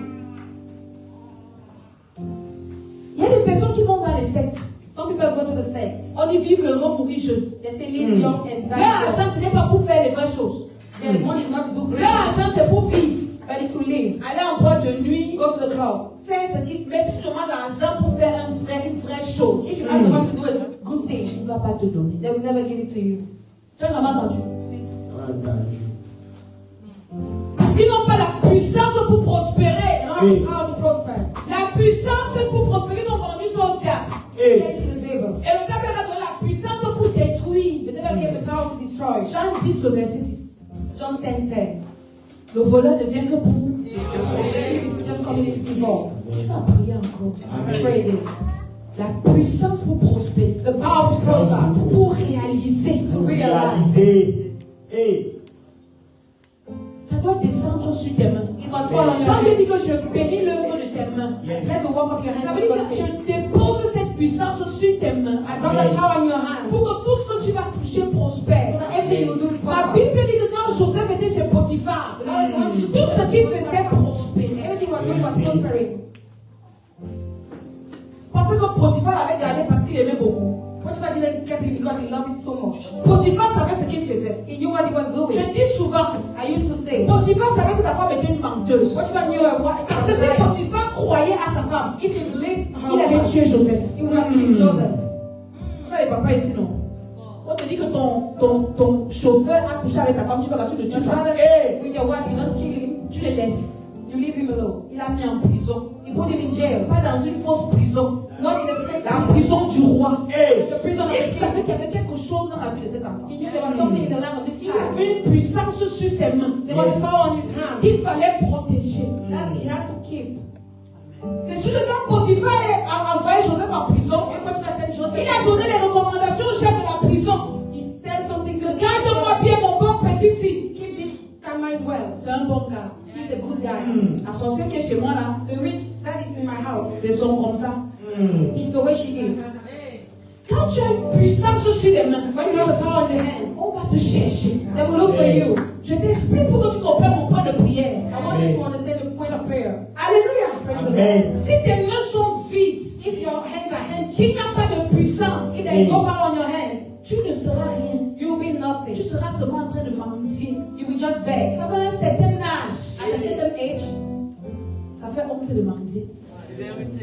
Il y a des personnes qui vont dans les sectes. Some people go to the sects. On dit vivre heureux, mourir jeune. They say live young and Leur die young. argent, ce n'est pas pour faire les vraies choses. Their money is not to do Leur great, argent, c'est pour vivre. but it's to live. Aller en boîte de nuit, Go to the club. faire ce qui. Mais si tu demandes l'argent pour faire une vraie chose, If you ask the one to do a good il thing, ne va pas te donner. they will never give it to you. Tu as jamais entendu? Parce qu'ils n'ont pas la puissance pour prospérer. They don't have the power to prosper. La puissance pour prospérer, ils ont vendu ça au diable. Hey. Take it to the devil. Et le diable a donné la puissance pour détruire. The devil gave the power to destroy. Jean 10, le verset 10. John 10:10. Le voleur ne vient que pour. It's just coming to more. Tu vas prier encore. Amen. Pray it. La puissance pour prospérer. The power to prosper. Pour réaliser. To realize. Réaliser. Hey. Ça doit descendre sur tes mains. It must fall on your Quand je head. dis que je bénis l'œuvre de tes mains, Yes. Let the work of your hands ça be veut dire que blessed. je dépose cette puissance sur tes mains. I drop the power in your hands. Pour que tout ce que tu vas toucher So prospère. that everything you do La prosper. Bible dit que quand Joseph était chez Potiphar, tout ce qu'il faisait prospérer. Everything was doing was prospering. Parce que Potiphar l'avait gardé parce qu'il aimait beaucoup. Potiphar didn't keep it because he loved it so much. Potiphar savait ce qu'il faisait. He knew what he was doing. Je dis souvent, I used to say, Potiphar savait que sa femme était une menteuse. Potiphar knew her wife. Parce que si Potiphar croyait à sa femme, If he believed her, il allait tuer Joseph. he would have killed Joseph. On a les papas ici, non? On te dit que ton chauffeur a couché avec ta femme, tu vas là, tu le tues Your pas. brother Hey. with your wife, you don't kill him. Tu le laisses. You leave him alone. Il a mis en prison. You put him in jail. Pas dans une fausse prison. Not in a fake La prison. prison du roi. Hey. The prison of Il the king. savait qu'il y avait quelque chose dans la vie de cet enfant. He knew there was something in the life of this Il child. avait une puissance sur ses mains. There was a power on his hand Il fallait protéger. that he had to keep. C'est sûr que quand Potiphar a envoyé Joseph en prison, When Potiphar sent Joseph, il a donné les recommandations au chef de la prison. he said something to the Garde-moi bien mon bon petit ici. Keep this Carmine well. C'est un bon gars. He's a good guy. La sorcière qui est chez moi là, The witch that is in my house c'est son comme ça. is the way she is. Quand tu as une puissance sur les mains, When you have the power in your hands, on va te chercher. they will look for you. Je t'explique pour que tu comprennes mon point de prière. I want you to understand the point of prayer. Alléluia. Praise the Amen. Lord. Si tes mains sont vides, If your hands are empty, qu'il n'y a pas de puissance, if there is no power on your hands, tu ne seras rien. you will be nothing. Tu seras seulement en train de mendier. You will just beg. Ça va à un certain âge. At a certain age, Ça fait honte de mendier.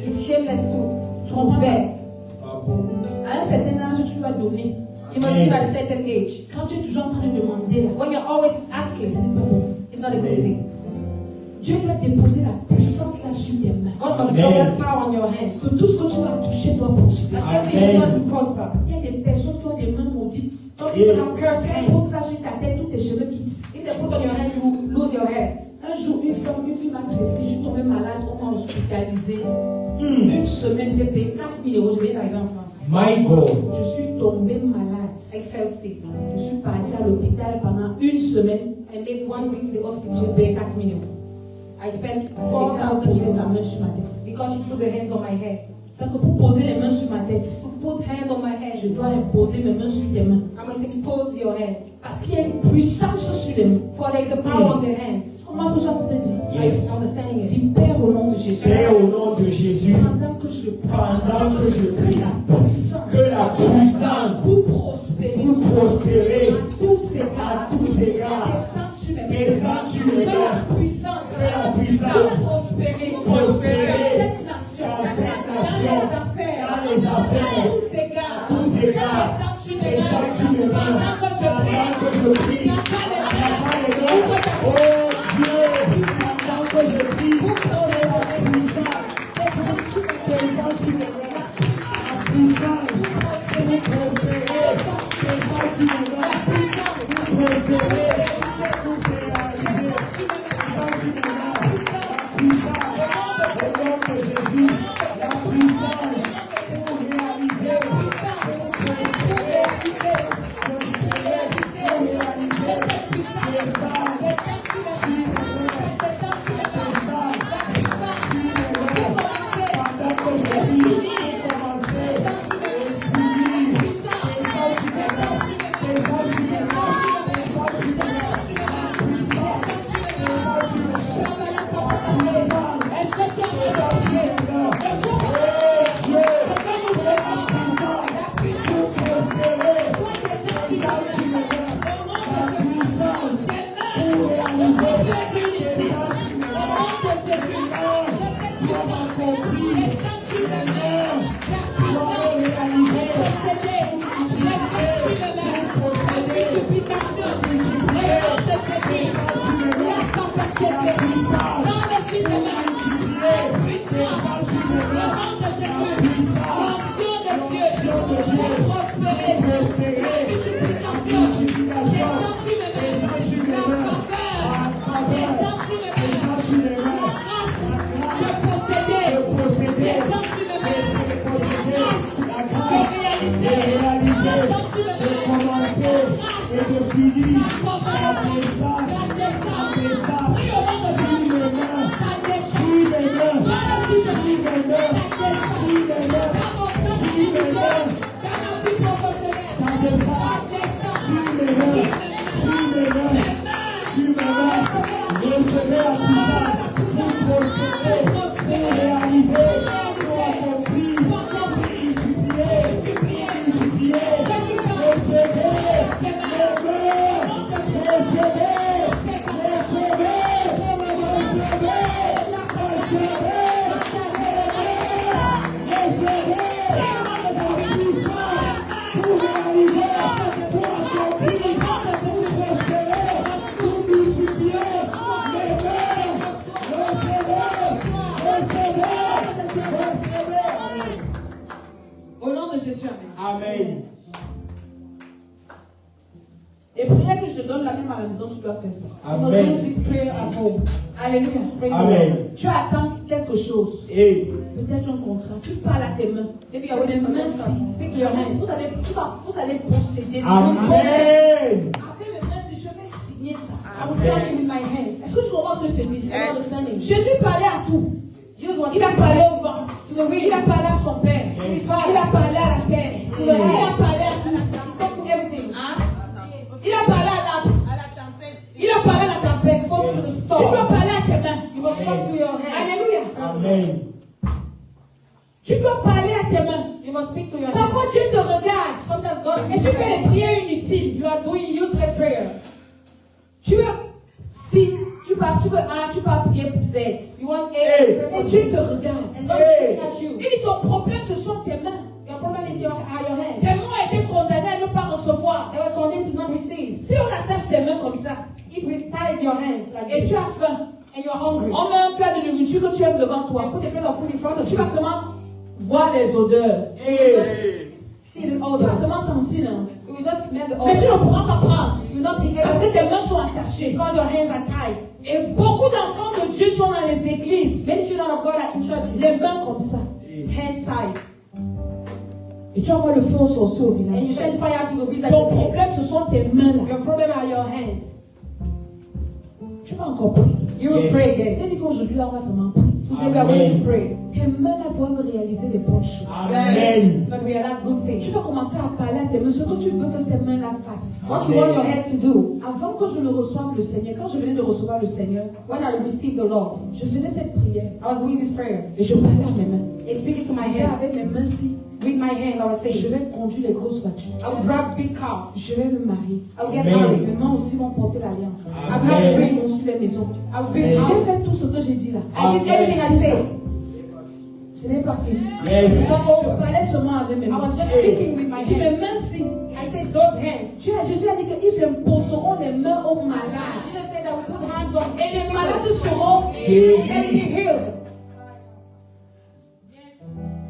it's shameless Tu to comprends ça? beg. À un certain âge, tu dois donner. You must live at a certain age. Quand tu es toujours en train de demander là, When you're always ce asking, n'est pas bon. it's not a good thing. Dieu doit déposer la puissance là sur tes mains. God must Amen. put that power on your hands. Que tout ce que tu vas toucher doit prospérer. That everything you touch will prosper. Il y a des personnes qui ont des mains maudites. Some people have cursed Si hands. elle pose ça sur ta tête, tous tes cheveux quittent. If they put on your hand, you will lose your hair. Un jour, une histoire, une fille m'a agressée, je suis tombée malade, on m'a hospitalisée. Une semaine, j'ai payé 4 000 euros, je viens d'arriver en France. My God. Je suis tombée malade. I fell sick. Je suis partie à l'hôpital pendant une semaine. I made 1 week in the hospital. J'ai payé 4 000 euros. I spent 4,000 euros pour poser sa main sur ma tête. Because she put the hands on my head. C'est que pour poser les mains sur ma tête, to put hands on my head, je dois imposer mes mains sur tes mains. I must impose your hand. Parce qu'il y a une puissance sur les mains. For there is a power on the hands. Comment ce que j'ai te dit? Yes. Understanding it. Dis Père au nom de Jésus. Père, au nom de Jésus, Pendant que je prie, que la puissance pour prospérer à tous égards, descends sur mes mains. Que la puissance pour prospérer dans cette nation, dans les affaires, à tous égards, descends sur mes mains. Pendant que je prie, oh Dieu, pendant que je prie, pour prospérer, descends sur mes mains. La puissance pour prospérer, descends sur mes mains. Pour prospérer, pour réaliser, descends sur mes mains. La puissance, au nom de Jésus, la puissance pour réaliser, pour prospérer, Au nom de Jésus, amen. Et prière que je te donne la même à la maison, tu dois faire ça. Amen. Alléluia. Amen. Tu attends quelque chose. Et Peut-être un contrat. Tu parles à tes mains. Maybe your mains. Vous allez procéder. Amen. Avec mes mains, si je vais signer ça. I will sign it with my hands. Est-ce que tu comprends ce que je te dis? Jésus parlait à tout. Il a parlé au vent. Il a parlé à son père. Il a parlé à la terre. Il a parlé à tout. Il a parlé à l'arbre. Il a parlé à la tempête. Tu dois parler à tes mains. Alléluia. Amen. Tu dois parler à tes mains. Parfois Dieu te regarde et tu fais des prières inutiles. You are doing useless prayer. Tu veux prier pour Z. You want A. Et Dieu te regarde. Il dit ton problème ce sont tes mains. Your problem is your hands. Tes mains ont été condamnées à ne pas recevoir. They were condemned to not receive. Si on attache tes mains comme ça, if we tie your hands et tu as faim, and you are hungry, on met un plat de nourriture que tu aimes devant toi. Put a plate of food in front of you. Tu vas seulement voir les odeurs. Tu vas seulement sentir. You just met the Mais tu altar. ne pourras pas prendre. You not be Parce able que tes mains sont attachées. because your hands are tied. Et beaucoup d'enfants de Dieu sont dans les églises. Many children of God are in churches. Les mains comme ça. Hands tied. Et tu envoies le feu au sorcier au And you village. send fire to the village. Ton problème, ce sont tes mains là. Your problem are your hands. Tu vas encore prier. You will Yes. pray Et again. dit qu'aujourd'hui là, on va seulement prier. Today we are going to pray. Tes mains là doivent réaliser des bonnes choses. Amen. But realize good Tu things. vas commencer à parler à tes mains, ce que tu veux que ces mains là fassent. What you want your hands to do. Avant que je ne reçoive le Seigneur, quand je venais de recevoir le Seigneur, When I receive the Lord, je faisais cette prière I was doing this prayer. et je parlais à mes mains. And speaking to my Je disais hands. avec mes mains ci, With my hand, I was je saying, vais conduire les grosses voitures. I will drive big cars. Je vais me marier. I will get Amen. Mes married. mains aussi vont porter l'alliance. Amen. Je vais construire les maisons. I will J'ai build houses. fait tout ce que j'ai dit là. I did everything I said. Ce n'est pas fini. Yes. Je parlais seulement avec mes I mains. was just speaking with my Je dis, mes hands. mains ci. I said those hands. Jésus a dit qu'ils imposeront les mains aux malades. Jesus said that we put hands on Et les malades seront Guéris. and be healed.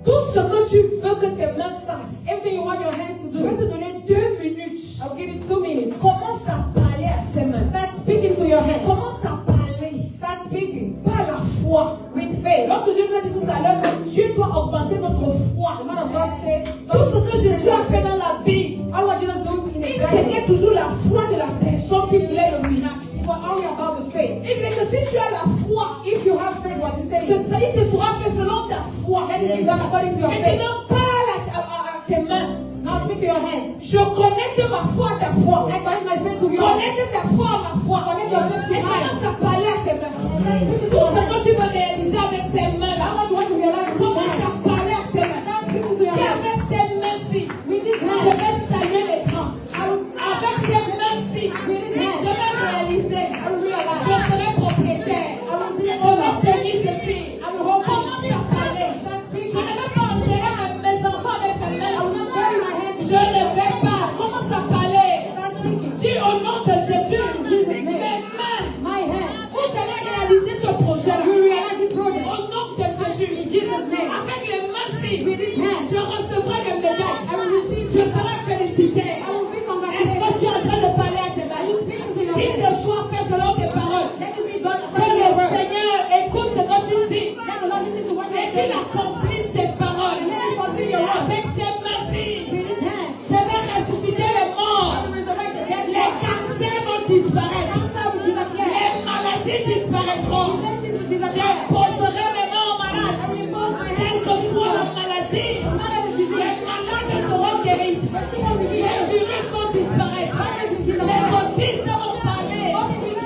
tout ce que tu veux que tes mains fassent. Everything you want your hands to Je vais do. te donner 2 minutes. I will give you 2 minutes. Commence à parler à ces mains. Start speaking to your hands. Commence à parler Start speaking par la foi. with faith. Lorsque je vous ai dit tout à l'heure que Dieu doit augmenter notre foi. The man of God said, Tout ce que Jésus a fait dans la Bible, how was Jesus doing in the il Bible? checkait toujours la foi de la personne qui voulait le miracle. It was only about the faith. Il dit que si tu as la foi, If you have faith, what it says, il te sera fait selon ta foi. let it be done according to your faith. Maintenant, parle à tes mains. Now speak to your hands. Je connecte ma foi à ta foi. I connect my faith to yours. Connecte ta foi à ma foi. Connect your faith to Et mine. commence à parler à tes mains. Speak to Tout your ce hands. que tu veux réaliser avec ces mains-là, How much you want to realize with commence hands? à parler à ces mains. Now speak to your Qui hands. avec ces mains-ci, With this je hand, vais saluer l'écran. Avec ces mains-ci, je vais réaliser. Je serai propriétaire. Je vais tenir ceci. Commence à parler. Je ne vais pas enterrer mes enfants avec mes mains. Je ne vais pas. Commence à parler. Dis au nom de Jésus, mes mains. my hand. Vous allez réaliser ce projet-là. You realize this project. Au nom de Jésus, avec les mains-ci, je recevrai des médailles. Je serai félicité. I will be Est-ce congratulated. que tu es en train de parler à tes mains? Qu'il te soit fait selon tes paroles. Let it be done Que according to le your word. Seigneur écoute ce que tu dis Let the Lord listen to what you et qu'il say. accomplisse tes paroles. Let it fulfill your word. Avec ces mains-ci, With his hand, je vais ressusciter les morts. I will resurrect the dead. Les cancers vont disparaître. Cancer will disappear. Les maladies disparaîtront. Diseases will disappear. J'imposerai mes mains aux malades. I will impose my Quelle hand. que soit la maladie, No matter the disease. les malades seront guéris. Les virus vont disparaître. Les autistes vont parler.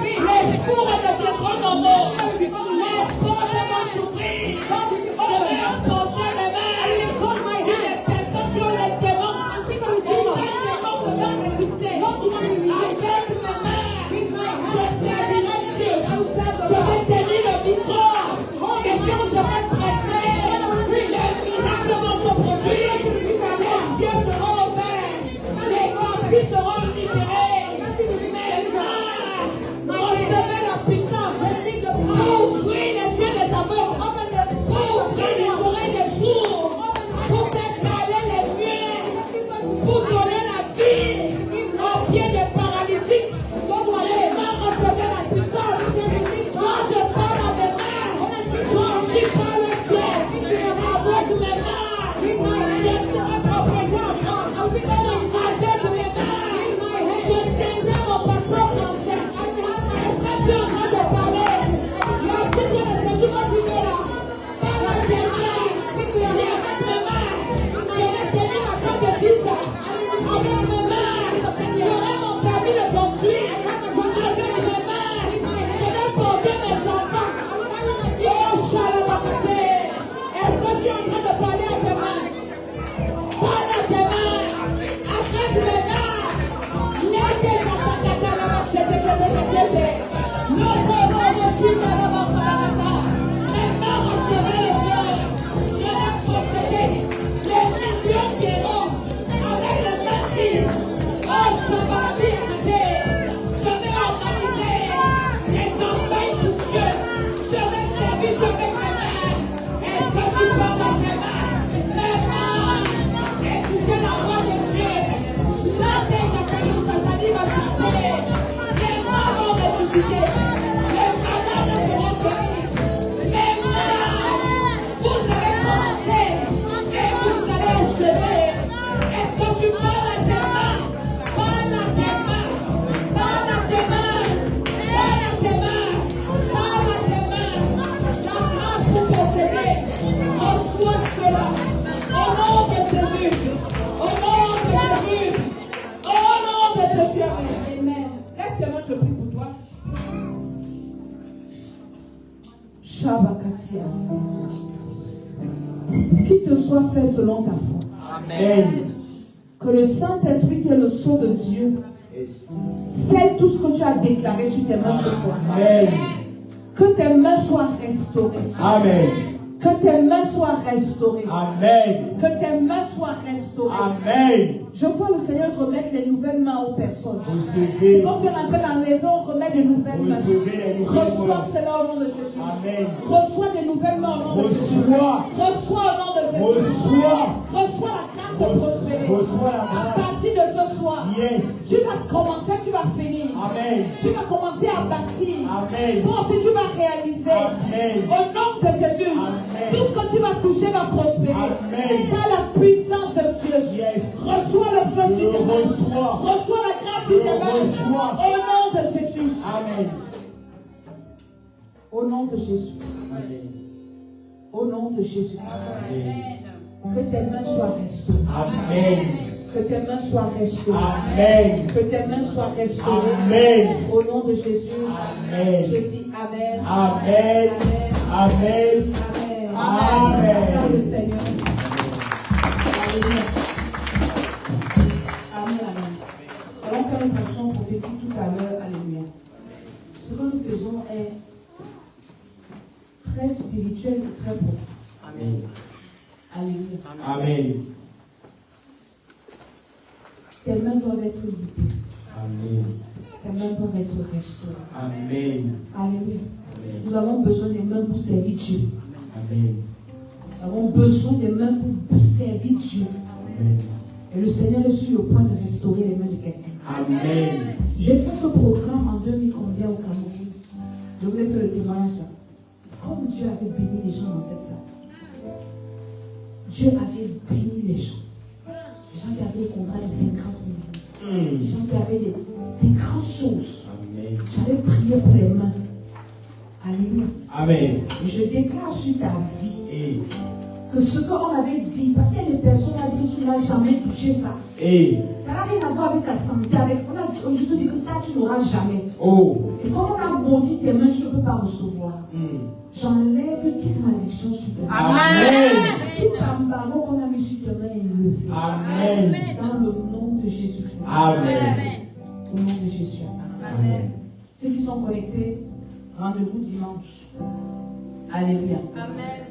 Les fous redeviendront normaux. Les pauvres vont s'ouvrir. Je vais imposer mes mains sur les personnes qui ont les démons. Aucun démon ne va résister. Avec mes mains, je servirai Dieu. Je vais tenir le micro. Et quand je vais prêcher, les miracles vont se produire. Les cieux seront ouverts. Les captifs seront libérés. Mes mains, recevez la puissance pour ouvrir les yeux des aveugles, pour ouvrir les oreilles des sourds, pour faire parler les muets, pour donner la vie aux pieds des paralytiques. Les mains, recevez la puissance. Moi, je parle à mes mains. Toi aussi, parle à Dieu. Avec mes mains, je serai propriétaire en France. Avec mes mains, Katia. Qu'il te soit fait selon ta foi. Amen. Que le Saint-Esprit qui est le sceau de Dieu scelle tout ce que tu as déclaré sur tes mains ce soir. Amen. Que tes mains soient restaurées. Amen. Que tes mains soient restaurées. Amen. Que tes mains soient restaurées. Amen. Je vois le Seigneur remettre les nouvelles mains aux personnes. Recevez. Quand tu es en train d'enlever, on remet de nouvelles mains. Recevez les nouvelles Reçois mains. cela au nom de Jésus. Amen. Reçois des nouvelles mains au nom de Jésus. Reçois. Reçois au nom de Jésus. Reçois. Reçois la grâce de prospérer. Reçois la À grâce. partir de ce soir, Yes. tu vas commencer, tu vas finir. Amen. Tu vas commencer à bâtir. Amen. Pour ensuite tu vas réaliser. Amen. Au nom de Jésus, Amen. tout ce que tu vas toucher va prospérer. Amen. Par la puissance de Dieu. Yes. Reçois le feu sur tes mains. Reçois. Reçois la grâce sur tes mains. Reçois. Au nom de Jésus. Amen. Au nom de Jésus. Amen. Au nom de Jésus. Amen. Que tes mains soient restaurées. Amen. Que tes mains soient restaurées. Amen. Que tes mains soient restaurées. Amen. Au nom de Jésus. Amen. Je dis Amen. Amen. Amen. Amen. Amen. Acclame le Seigneur. Alléluia. Amen. Amen. On va faire une action prophétique tout à l'heure. Alléluia. Ce que nous faisons est très spirituel et très profond. Amen. Alléluia. Amen. Tes mains doivent être libérées. Amen. Tes mains doivent être restaurées. Amen. Alléluia. Amen. Nous avons besoin des mains pour servir Dieu. Amen. Nous avons besoin des mains pour servir Dieu. Amen. Et le Seigneur est sur le point de restaurer les mains de quelqu'un. Amen. J'ai fait ce programme en 2000 combien au Cameroun. Je vous ai fait le témoignage là. Comme Dieu avait béni les gens dans cette salle. Dieu avait béni les gens. Les gens qui avaient des contrats de 50 millions. Les gens qui avaient des grandes choses. Amen. J'avais prié pour les mains. Alléluia. Amen. Et je déclare sur ta vie Et, que ce qu'on avait dit, parce qu'il y a des personnes qui ont dit que tu n'as jamais touché ça. Ça n'a rien à voir avec ta santé. On a dit, je te dis que ça, tu n'auras jamais. oh. Et comme on a maudit tes mains, tu ne peux pas recevoir. J'enlève toute malédiction sur tes mains. Amen. Tout embargo qu'on a mis sur tes mains est levé. Amen. Dans le nom de Jésus-Christ. Amen. Au nom de Jésus. Amen. Ceux qui sont connectés, rendez-vous dimanche. Alléluia. Amen.